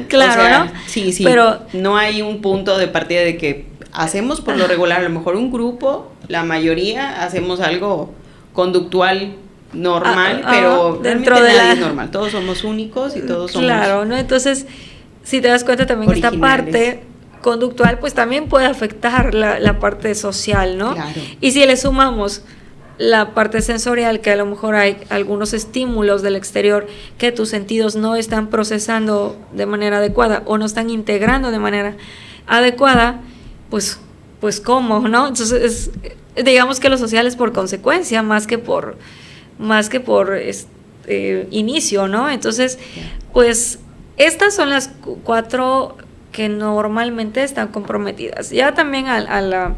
Claro, o sea, ¿no? Sí, pero no hay un punto de partida de que hacemos por lo regular, a lo mejor un grupo, la mayoría hacemos algo conductual normal, pero dentro realmente de nadie es normal, todos somos únicos y todos somos ¿no? Entonces, si te das cuenta también esta parte conductual, pues también puede afectar la parte social, ¿no? Claro. Y si le sumamos la parte sensorial, que a lo mejor hay algunos estímulos del exterior que tus sentidos no están procesando de manera adecuada o no están integrando de manera adecuada, pues ¿cómo, no? Entonces, digamos que lo social es por consecuencia, más que por inicio, ¿no? Entonces, pues estas son las 4 que normalmente están comprometidas. Ya también al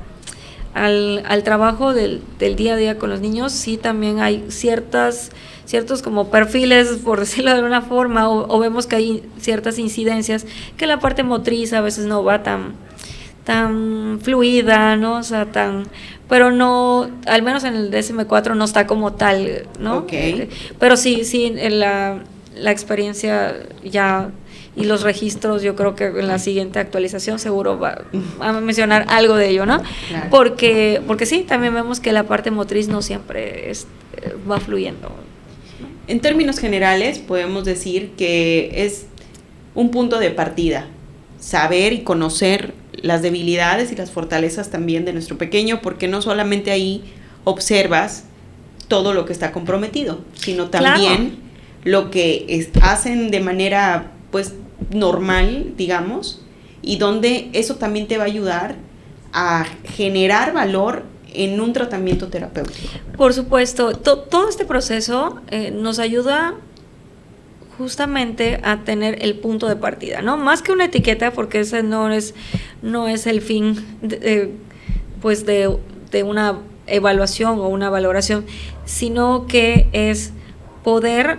trabajo del día a día con los niños, sí también hay ciertos como perfiles, por decirlo de alguna forma, o vemos que hay ciertas incidencias, que la parte motriz a veces no va tan fluida, ¿no? O sea, pero no, al menos en el DSM-4 no está como tal, ¿no? Okay. Pero sí, en la experiencia ya y los registros, yo creo que en la siguiente actualización seguro va a mencionar algo de ello, ¿no? Claro. Porque sí, también vemos que la parte motriz no siempre va fluyendo. En términos generales, podemos decir que es un punto de partida, saber y conocer las debilidades y las fortalezas también de nuestro pequeño, porque no solamente ahí observas todo lo que está comprometido, sino también lo que hacen de manera pues normal, digamos, y donde eso también te va a ayudar a generar valor en un tratamiento terapéutico. Por supuesto, todo este proceso nos ayuda justamente a tener el punto de partida, ¿no? Más que una etiqueta, porque ese no es el fin pues de una evaluación o una valoración, sino que es poder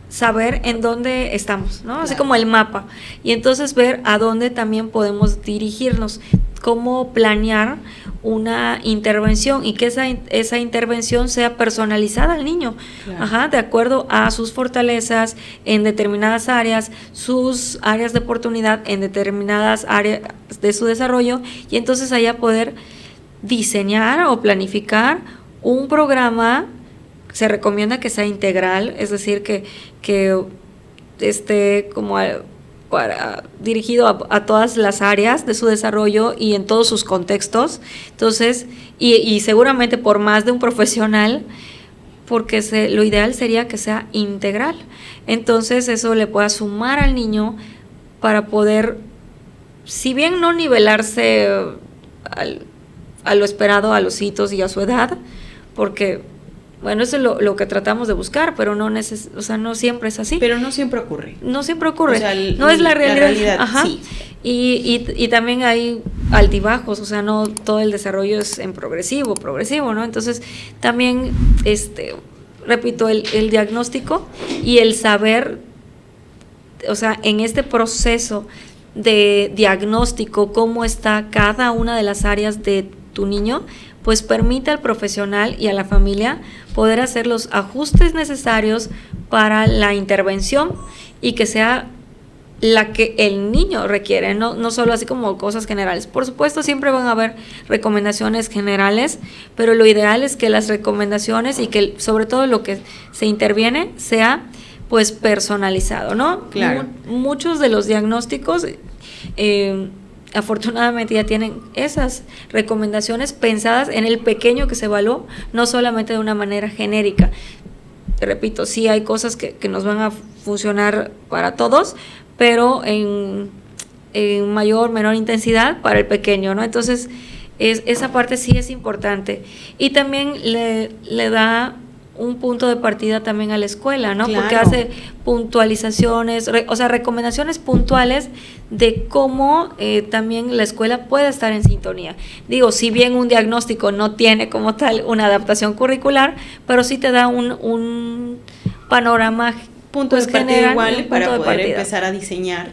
saber en dónde estamos, ¿no? Claro. Así como el mapa, y entonces ver a dónde también podemos dirigirnos, cómo planear una intervención y que esa intervención sea personalizada al niño, claro. De acuerdo a sus fortalezas en determinadas áreas, sus áreas de oportunidad en determinadas áreas de su desarrollo, y entonces allá poder diseñar o planificar un programa. Se recomienda que sea integral, es decir, que esté como dirigido a todas las áreas de su desarrollo y en todos sus contextos. Entonces, y seguramente por más de un profesional, porque lo ideal sería que sea integral. Entonces, eso le pueda sumar al niño para poder, si bien no nivelarse a lo esperado, a los hitos y a su edad, porque bueno, eso es lo que tratamos de buscar, pero no siempre es así. Pero no siempre ocurre. No siempre ocurre. O sea, no es la realidad. La realidad, ajá. Sí. Y también hay altibajos, o sea, no todo el desarrollo es en progresivo, ¿no? Entonces, también, repito, el diagnóstico y el saber, o sea, en este proceso de diagnóstico, cómo está cada una de las áreas de tu niño, pues permite al profesional y a la familia poder hacer los ajustes necesarios para la intervención y que sea la que el niño requiere, no solo así como cosas generales. Por supuesto, siempre van a haber recomendaciones generales, pero lo ideal es que las recomendaciones y que sobre todo lo que se interviene sea pues personalizado, ¿no? Claro. Muchos de los diagnósticos afortunadamente ya tienen esas recomendaciones pensadas en el pequeño que se evaluó, no solamente de una manera genérica. Te repito, sí hay cosas que nos van a funcionar para todos, pero en mayor, menor intensidad para el pequeño, ¿no? Entonces, esa parte sí es importante. Y también le da un punto de partida también a la escuela, ¿no? Claro. Porque hace puntualizaciones, recomendaciones puntuales de cómo también la escuela puede estar en sintonía. Digo, si bien un diagnóstico no tiene como tal una adaptación curricular, pero sí te da un panorama punto pues, de partida general, igual para de poder partida. Empezar a diseñar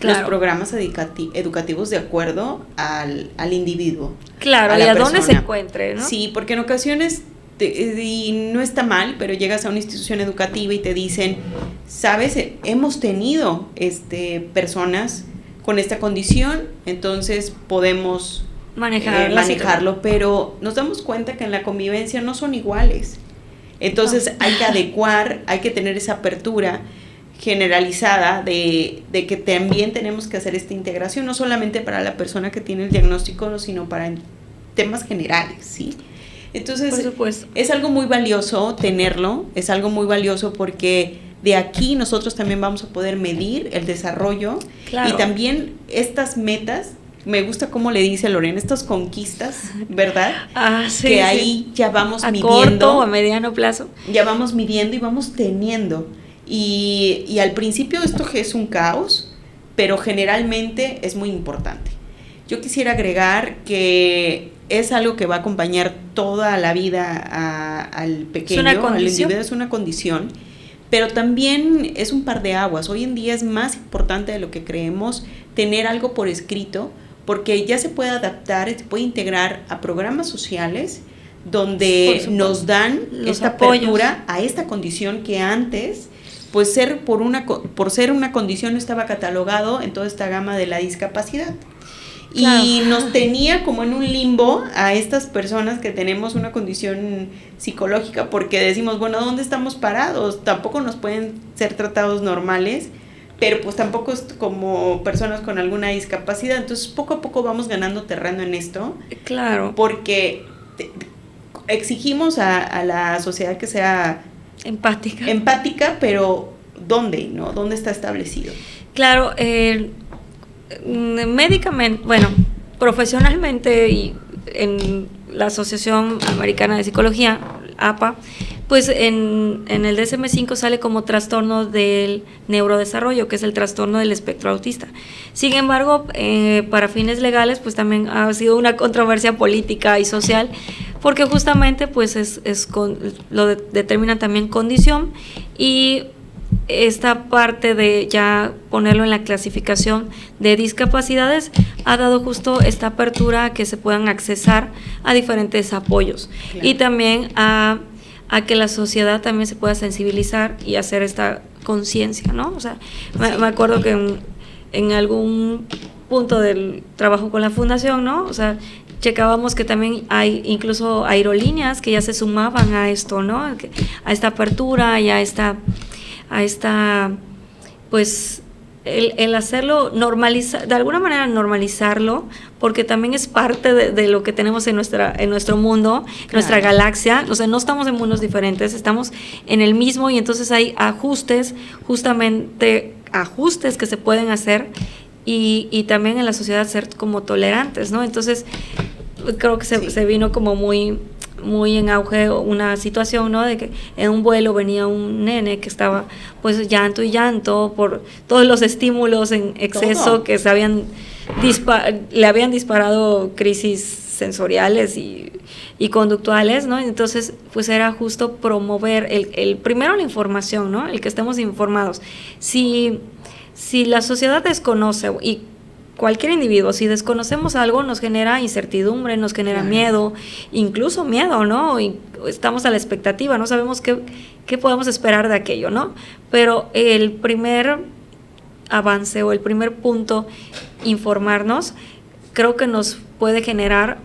los programas educativos de acuerdo al individuo. Claro, y a dónde se encuentre, ¿no? Sí, porque en ocasiones y no está mal, pero llegas a una institución educativa y te dicen, sabes, hemos tenido personas con esta condición, entonces podemos manejarlo, pero nos damos cuenta que en la convivencia no son iguales. Entonces hay que adecuar, hay que tener esa apertura generalizada de que también tenemos que hacer esta integración, no solamente para la persona que tiene el diagnóstico, sino para temas generales, ¿sí? Entonces, es algo muy valioso tenerlo, es algo muy valioso porque de aquí nosotros también vamos a poder medir el desarrollo. Claro. Y también estas metas, me gusta cómo le dice Lorena, estas conquistas, ¿verdad? Sí, que ahí ya vamos a midiendo. A corto o a mediano plazo. Ya vamos midiendo y vamos teniendo. Y al principio esto es un caos, pero generalmente es muy importante. Yo quisiera agregar que es algo que va a acompañar toda la vida al pequeño, al individuo, es una condición, pero también es un par de aguas. Hoy en día es más importante de lo que creemos tener algo por escrito, porque ya se puede adaptar, se puede integrar a programas sociales donde nos dan esta apertura a esta condición que antes pues por ser una condición no estaba catalogado en toda esta gama de la discapacidad. Claro. Y nos tenía como en un limbo a estas personas que tenemos una condición psicológica, porque decimos, bueno, ¿dónde estamos parados? Tampoco nos pueden ser tratados normales, pero pues tampoco es como personas con alguna discapacidad. Entonces poco a poco vamos ganando terreno en esto. Claro. Porque exigimos a la sociedad que sea empática, pero ¿dónde? ¿No? ¿Dónde está establecido? Claro, médicamente, bueno, profesionalmente y en la Asociación Americana de Psicología, APA, pues en el DSM-5 sale como trastorno del neurodesarrollo, que es el trastorno del espectro autista. Sin embargo, para fines legales, pues también ha sido una controversia política y social, porque justamente pues lo determina también condición, y esta parte de ya ponerlo en la clasificación de discapacidades ha dado justo esta apertura a que se puedan accesar a diferentes apoyos. Claro. Y también a que la sociedad también se pueda sensibilizar y hacer esta conciencia, ¿no? O sea, me acuerdo que en algún punto del trabajo con la fundación, ¿no? O sea, checábamos que también hay incluso aerolíneas que ya se sumaban a esto, ¿no? A esta apertura y a esta pues el hacerlo, normalizar, de alguna manera normalizarlo, porque también es parte de lo que tenemos en nuestro mundo, claro, nuestra galaxia. O sea, no estamos en mundos diferentes, estamos en el mismo, y entonces hay ajustes que se pueden hacer, y también en la sociedad ser como tolerantes, ¿no? Entonces creo que se vino como muy en auge una situación, ¿no? De que en un vuelo venía un nene que estaba pues llanto y llanto por todos los estímulos en exceso que le habían disparado crisis sensoriales y conductuales, ¿no? Entonces pues era justo promover primero la información, ¿no? El que estemos informados. Si la sociedad desconoce, y cualquier individuo, si desconocemos algo, nos genera incertidumbre, nos genera miedo, incluso miedo, ¿no? Y estamos a la expectativa, no sabemos qué podemos esperar de aquello, ¿no? Pero el primer avance o el primer punto, informarnos, creo que nos puede generar,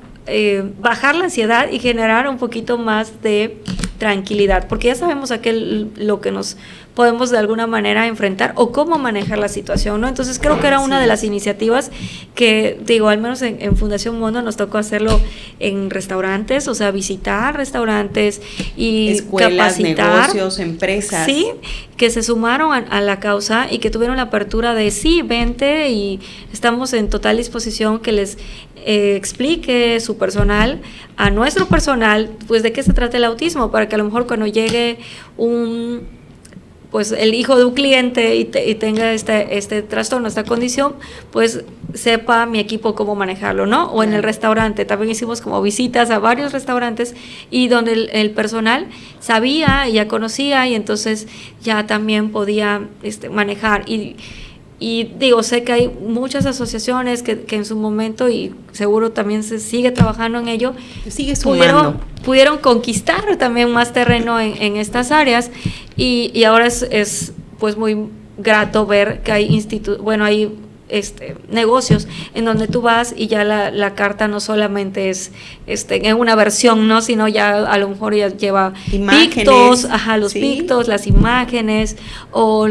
bajar la ansiedad y generar un poquito más de tranquilidad, porque ya sabemos lo que nos podemos de alguna manera enfrentar o cómo manejar la situación, ¿no? Entonces creo que era una de las iniciativas que, digo, al menos en Fundación Mundo nos tocó hacerlo en restaurantes, o sea, visitar restaurantes y escuelas, capacitar, negocios, empresas. Sí, que se sumaron a la causa y que tuvieron la apertura de sí, vente, y estamos en total disposición que les explique su personal, a nuestro personal, pues de qué se trata el autismo, para que a lo mejor cuando llegue pues el hijo de un cliente y tenga este trastorno, esta condición, pues sepa mi equipo cómo manejarlo, ¿no? O en el restaurante, también hicimos como visitas a varios restaurantes, y donde el personal sabía y ya conocía, y entonces ya también podía manejar. Y digo, sé que hay muchas asociaciones que en su momento, y seguro también se sigue trabajando en ello, sigue sumando, pudieron conquistar también más terreno en estas áreas, y ahora es pues muy grato ver que hay hay negocios en donde tú vas y ya la carta no solamente es en una versión, ¿no? Sino ya a lo mejor ya lleva imágenes, pictos, pictos, las imágenes, o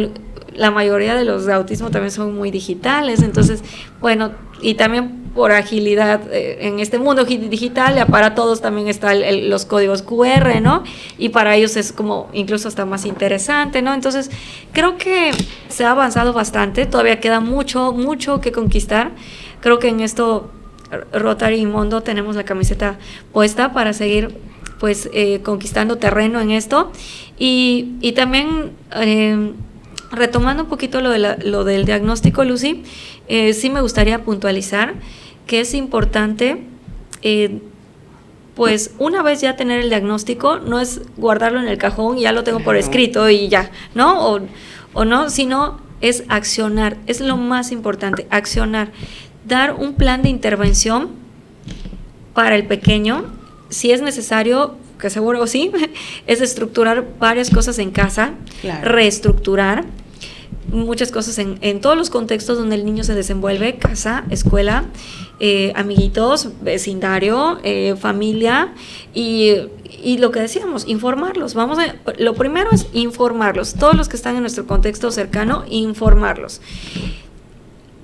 la mayoría de los de autismo también son muy digitales. Entonces, bueno, y también por agilidad en este mundo digital, para todos también está los códigos QR, ¿no? Y para ellos es como incluso hasta más interesante, ¿no? Entonces, creo que se ha avanzado bastante, todavía queda mucho que conquistar. Creo que en esto Rotary y Mundo tenemos la camiseta puesta para seguir pues conquistando terreno en esto, y también retomando un poquito lo del diagnóstico, Lucy, sí me gustaría puntualizar que es importante, pues una vez ya tener el diagnóstico, no es guardarlo en el cajón y ya lo tengo por escrito y ya, ¿no? O no, sino es accionar, es lo más importante, accionar, dar un plan de intervención para el pequeño, si es necesario que seguro sí, es estructurar varias cosas en casa, Claro. reestructurar muchas cosas en todos los contextos donde el niño se desenvuelve: casa, escuela, amiguitos, vecindario, familia, y lo que decíamos, informarlos. Lo primero es informarlos, todos los que están en nuestro contexto cercano, informarlos.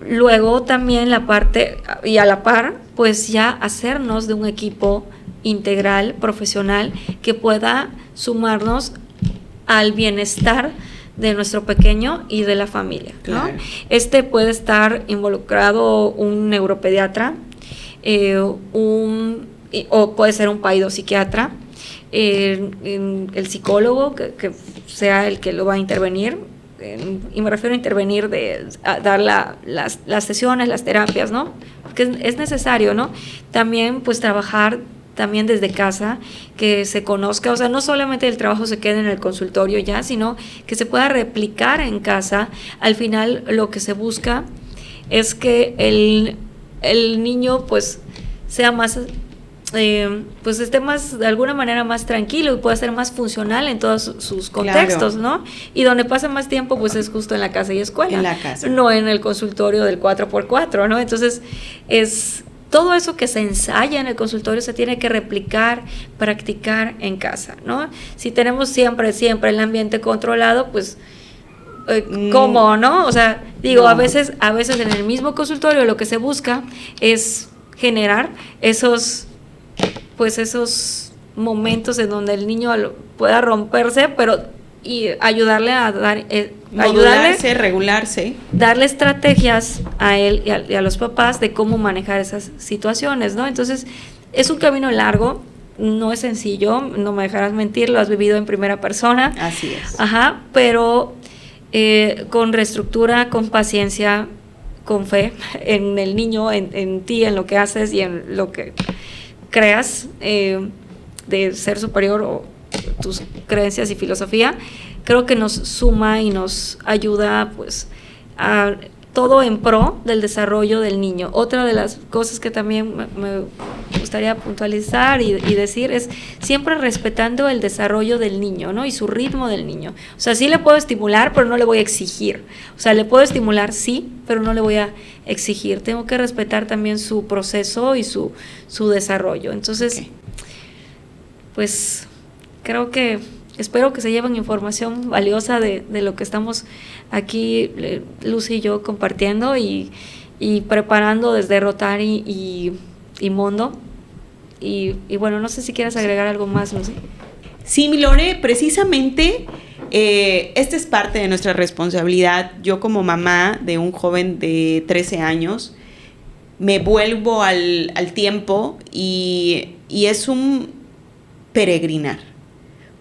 Luego también la parte, y a la par, pues ya hacernos de un equipo integral, profesional, que pueda sumarnos al bienestar de nuestro pequeño y de la familia, ¿no? Claro. Puede estar involucrado un neuropediatra, o puede ser un psiquiatra, el psicólogo que sea el que lo va a intervenir, y me refiero a intervenir a dar las sesiones, las terapias, ¿no? Porque es necesario, ¿no? También pues trabajar también desde casa, que se conozca, o sea, no solamente el trabajo se quede en el consultorio ya, sino que se pueda replicar en casa. Al final lo que se busca es que el niño pues sea más, pues esté más, de alguna manera más tranquilo y pueda ser más funcional en todos sus contextos, Claro. ¿no? Y donde pasa más tiempo pues es justo en la casa y escuela. En la casa. No en el consultorio del 4x4, ¿no? Entonces todo eso que se ensaya en el consultorio se tiene que replicar, practicar en casa, ¿no? Si tenemos siempre el ambiente controlado, pues ¿cómo, no? O sea, digo, No. a veces en el mismo consultorio lo que se busca es generar esos momentos en donde el niño pueda romperse, y ayudarle a dar Modularse, regularse. darle estrategias a él y a los papás de cómo manejar esas situaciones, ¿no? Entonces, es un camino largo, no es sencillo, no me dejarás mentir, lo has vivido en primera persona. Así es. Ajá, pero con reestructura, con paciencia, con fe en el niño, en ti, en lo que haces y en lo que creas de ser superior o tus creencias y filosofía, creo que nos suma y nos ayuda pues a todo en pro del desarrollo del niño. Otra de las cosas que también me gustaría puntualizar y decir es siempre respetando el desarrollo del niño, ¿no? Y su ritmo del niño. O sea, sí le puedo estimular, pero no le voy a exigir. O sea, le puedo estimular, sí, pero no le voy a exigir. Tengo que respetar también su proceso y su desarrollo. Entonces, Okay. Pues espero que se lleven información valiosa de lo que estamos aquí, Lucy y yo, compartiendo y preparando desde Rotary y Mondo. Y bueno, no sé si quieres agregar algo más, Lucy. Sí, mi Lore, precisamente esta es parte de nuestra responsabilidad. Yo como mamá de un joven de 13 años, me vuelvo al tiempo y es un peregrinar,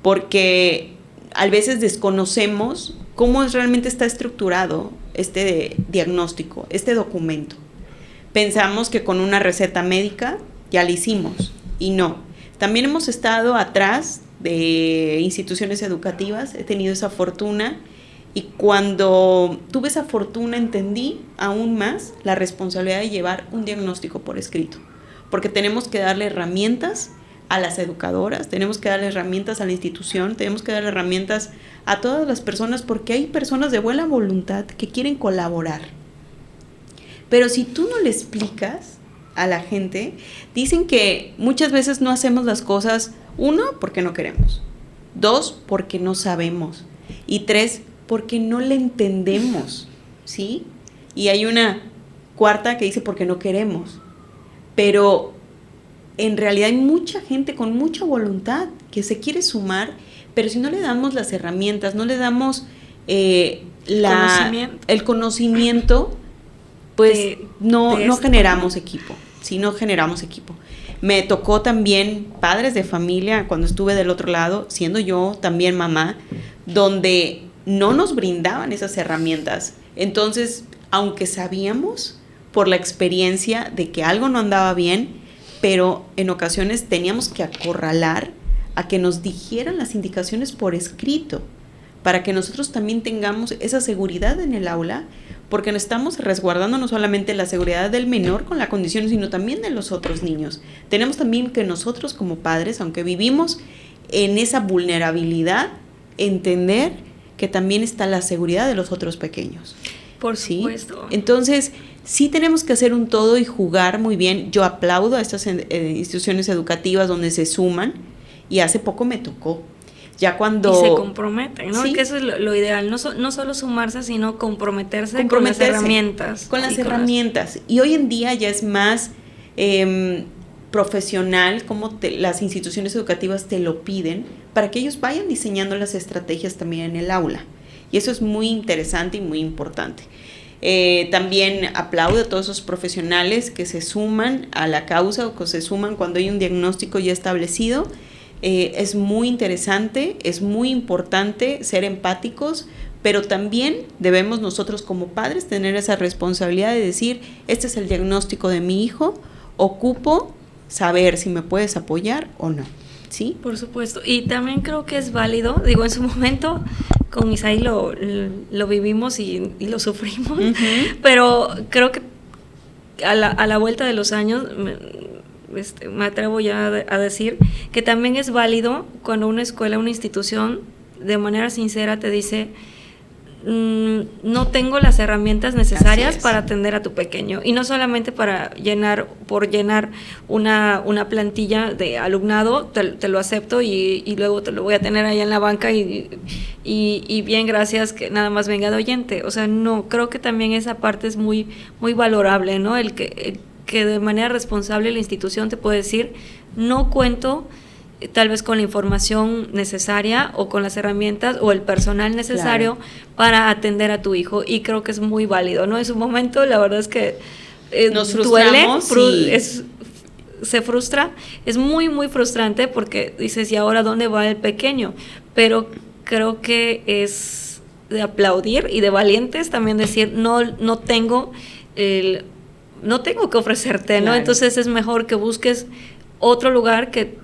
porque a veces desconocemos cómo realmente está estructurado este diagnóstico, este documento. Pensamos que con una receta médica ya la hicimos, y no. También hemos estado atrás de instituciones educativas, he tenido esa fortuna, y cuando tuve esa fortuna entendí aún más la responsabilidad de llevar un diagnóstico por escrito, porque tenemos que darle herramientas a las educadoras, tenemos que darle herramientas a la institución, tenemos que darle herramientas a todas las personas, porque hay personas de buena voluntad que quieren colaborar. Pero si tú no le explicas a la gente, dicen que muchas veces no hacemos las cosas, 1, porque no queremos, 2, porque no sabemos, y 3, porque no le entendemos, ¿sí? Y hay una cuarta que dice porque no queremos, pero en realidad hay mucha gente con mucha voluntad que se quiere sumar, pero si no le damos las herramientas, no le damos el conocimiento, pues no generamos equipo. Si no generamos equipo. Me tocó también padres de familia cuando estuve del otro lado, siendo yo también mamá, donde no nos brindaban esas herramientas. Entonces, aunque sabíamos por la experiencia de que algo no andaba bien, pero en ocasiones teníamos que acorralar a que nos dijeran las indicaciones por escrito, para que nosotros también tengamos esa seguridad en el aula, porque no estamos resguardando no solamente la seguridad del menor con la condición, sino también de los otros niños. Tenemos también que nosotros como padres, aunque vivimos en esa vulnerabilidad, entender que también está la seguridad de los otros pequeños. Por ¿sí? supuesto. Entonces, sí tenemos que hacer un todo y jugar muy bien. Yo aplaudo a estas instituciones educativas donde se suman, y hace poco me tocó. Ya cuando... Y se comprometen, ¿no? ¿sí? Que eso es lo ideal, no solo sumarse, sino comprometerse con las herramientas. Con las herramientas. Y hoy en día ya es más profesional, como las instituciones educativas te lo piden, para que ellos vayan diseñando las estrategias también en el aula. Y eso es muy interesante y muy importante. También aplaudo a todos esos profesionales que se suman a la causa o que se suman cuando hay un diagnóstico ya establecido. Es muy interesante, es muy importante ser empáticos, pero también debemos nosotros como padres tener esa responsabilidad de decir, este es el diagnóstico de mi hijo, ocupo saber si me puedes apoyar o no, ¿sí? Por supuesto, y también creo que es válido, digo, en su momento con Isaí lo vivimos y lo sufrimos, pero creo que a la vuelta de los años... me atrevo ya a decir que también es válido cuando una escuela, una institución de manera sincera te dice no tengo las herramientas necesarias para atender a tu pequeño, y no solamente para llenar una plantilla de alumnado, te lo acepto y luego te lo voy a tener ahí en la banca y bien, gracias, que nada más venga de oyente. O sea, no, creo que también esa parte es muy, muy valorable, ¿no? El que de manera responsable la institución te puede decir, no cuento tal vez con la información necesaria o con las herramientas o el personal necesario para atender a tu hijo, y creo que es muy válido, ¿no? En su momento la verdad es que nos duele, frustramos se frustra, es muy muy frustrante porque dices, ¿y ahora dónde va el pequeño? Pero creo que es de aplaudir y de valientes también decir, no tengo que ofrecerte, ¿no? Claro. Entonces es mejor que busques otro lugar que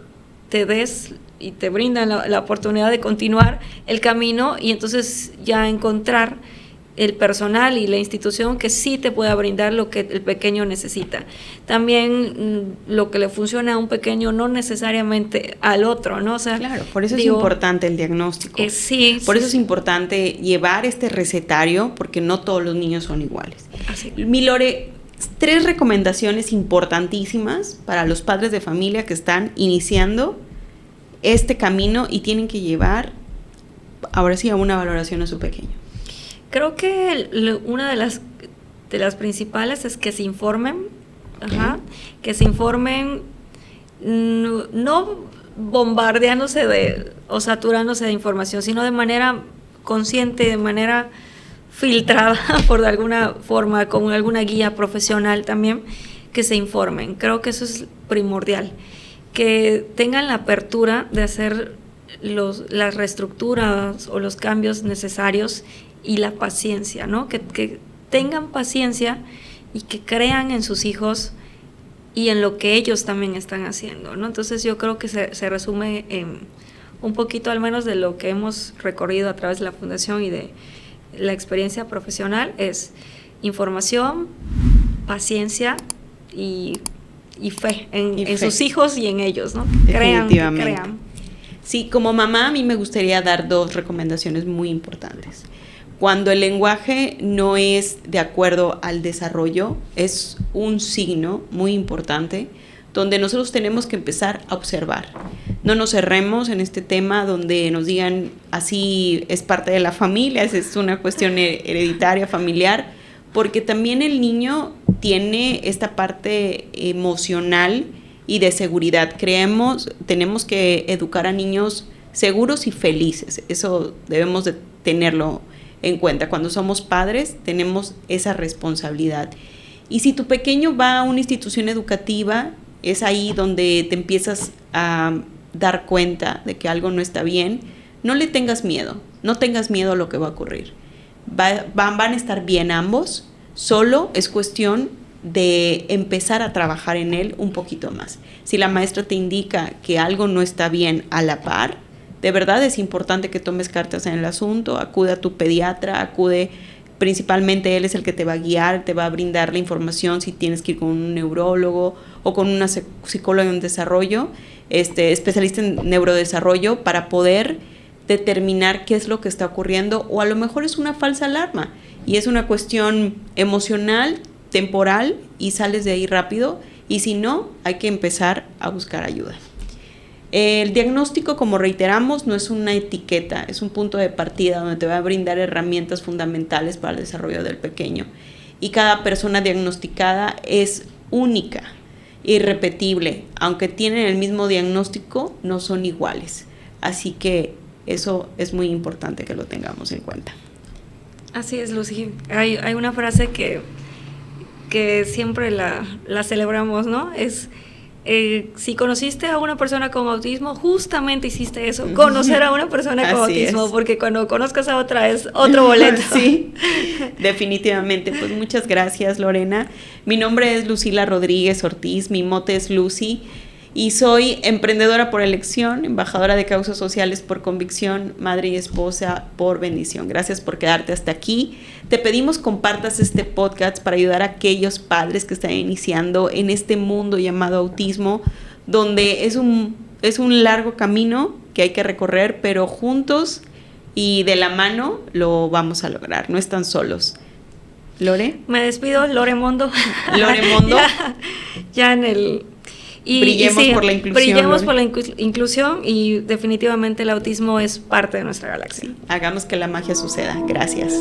te des y te brinda la oportunidad de continuar el camino, y entonces ya encontrar el personal y la institución que sí te pueda brindar lo que el pequeño necesita. También lo que le funciona a un pequeño no necesariamente al otro, ¿no? O sea, claro, por eso es importante el diagnóstico. Por eso es importante llevar este recetario, porque no todos los niños son iguales. Así. Mi Lore, 3 recomendaciones importantísimas para los padres de familia que están iniciando este camino y tienen que llevar, ahora sí, a una valoración a su pequeño. Creo que una de las principales es que se informen, que se informen, no bombardeándose o saturándose de información, sino de manera consciente, de manera filtrada, por de alguna forma, con alguna guía profesional también, que se informen. Creo que eso es primordial, que tengan la apertura de hacer las reestructuras o los cambios necesarios, y la paciencia, ¿no? Que tengan paciencia y que crean en sus hijos y en lo que ellos también están haciendo, ¿no? Entonces yo creo que se resume en un poquito al menos de lo que hemos recorrido a través de la fundación y de la experiencia profesional, es información, paciencia y fe en sus hijos y en ellos, ¿no? Crean. Sí, como mamá a mí me gustaría dar 2 recomendaciones muy importantes. Cuando el lenguaje no es de acuerdo al desarrollo, es un signo muy importante donde nosotros tenemos que empezar a observar. No nos cerremos en este tema donde nos digan así es parte de la familia, es una cuestión hereditaria, familiar, porque también el niño tiene esta parte emocional y de seguridad. Tenemos que educar a niños seguros y felices, eso debemos de tenerlo en cuenta. Cuando somos padres tenemos esa responsabilidad. Y si tu pequeño va a una institución educativa, es ahí donde te empiezas a dar cuenta de que algo no está bien. No le tengas miedo, no tengas miedo a lo que va a ocurrir. Van a estar bien ambos, solo es cuestión de empezar a trabajar en él un poquito más. Si la maestra te indica que algo no está bien a la par, de verdad es importante que tomes cartas en el asunto, acude a tu pediatra, acude principalmente él es el que te va a guiar, te va a brindar la información si tienes que ir con un neurólogo o con una psicóloga en desarrollo, especialista en neurodesarrollo, para poder determinar qué es lo que está ocurriendo, o a lo mejor es una falsa alarma y es una cuestión emocional, temporal, y sales de ahí rápido, y si no, hay que empezar a buscar ayuda. El diagnóstico, como reiteramos, no es una etiqueta, es un punto de partida donde te va a brindar herramientas fundamentales para el desarrollo del pequeño. Y cada persona diagnosticada es única, irrepetible. Aunque tienen el mismo diagnóstico, no son iguales. Así que eso es muy importante que lo tengamos en cuenta. Así es, Lucy. Hay una frase que siempre la celebramos, ¿no? Es... si conociste a una persona con autismo, justamente hiciste eso, conocer a una persona con autismo, porque cuando conozcas a otra es otro boleto. Sí, definitivamente. Pues muchas gracias, Lorena. Mi nombre es Lucila Rodríguez Ortiz, mi mote es Lucy, y soy emprendedora por elección, embajadora de causas sociales por convicción, madre y esposa por bendición. Gracias por quedarte hasta aquí. Te pedimos compartas este podcast para ayudar a aquellos padres que están iniciando en este mundo llamado autismo, donde es un largo camino que hay que recorrer, pero juntos y de la mano lo vamos a lograr. No están solos. ¿Lore? Me despido, Loremondo. Loremondo. ya en el... Brillemos por la inclusión. Brillemos por la inclusión, y definitivamente el autismo es parte de nuestra galaxia. Sí, hagamos que la magia suceda. Gracias.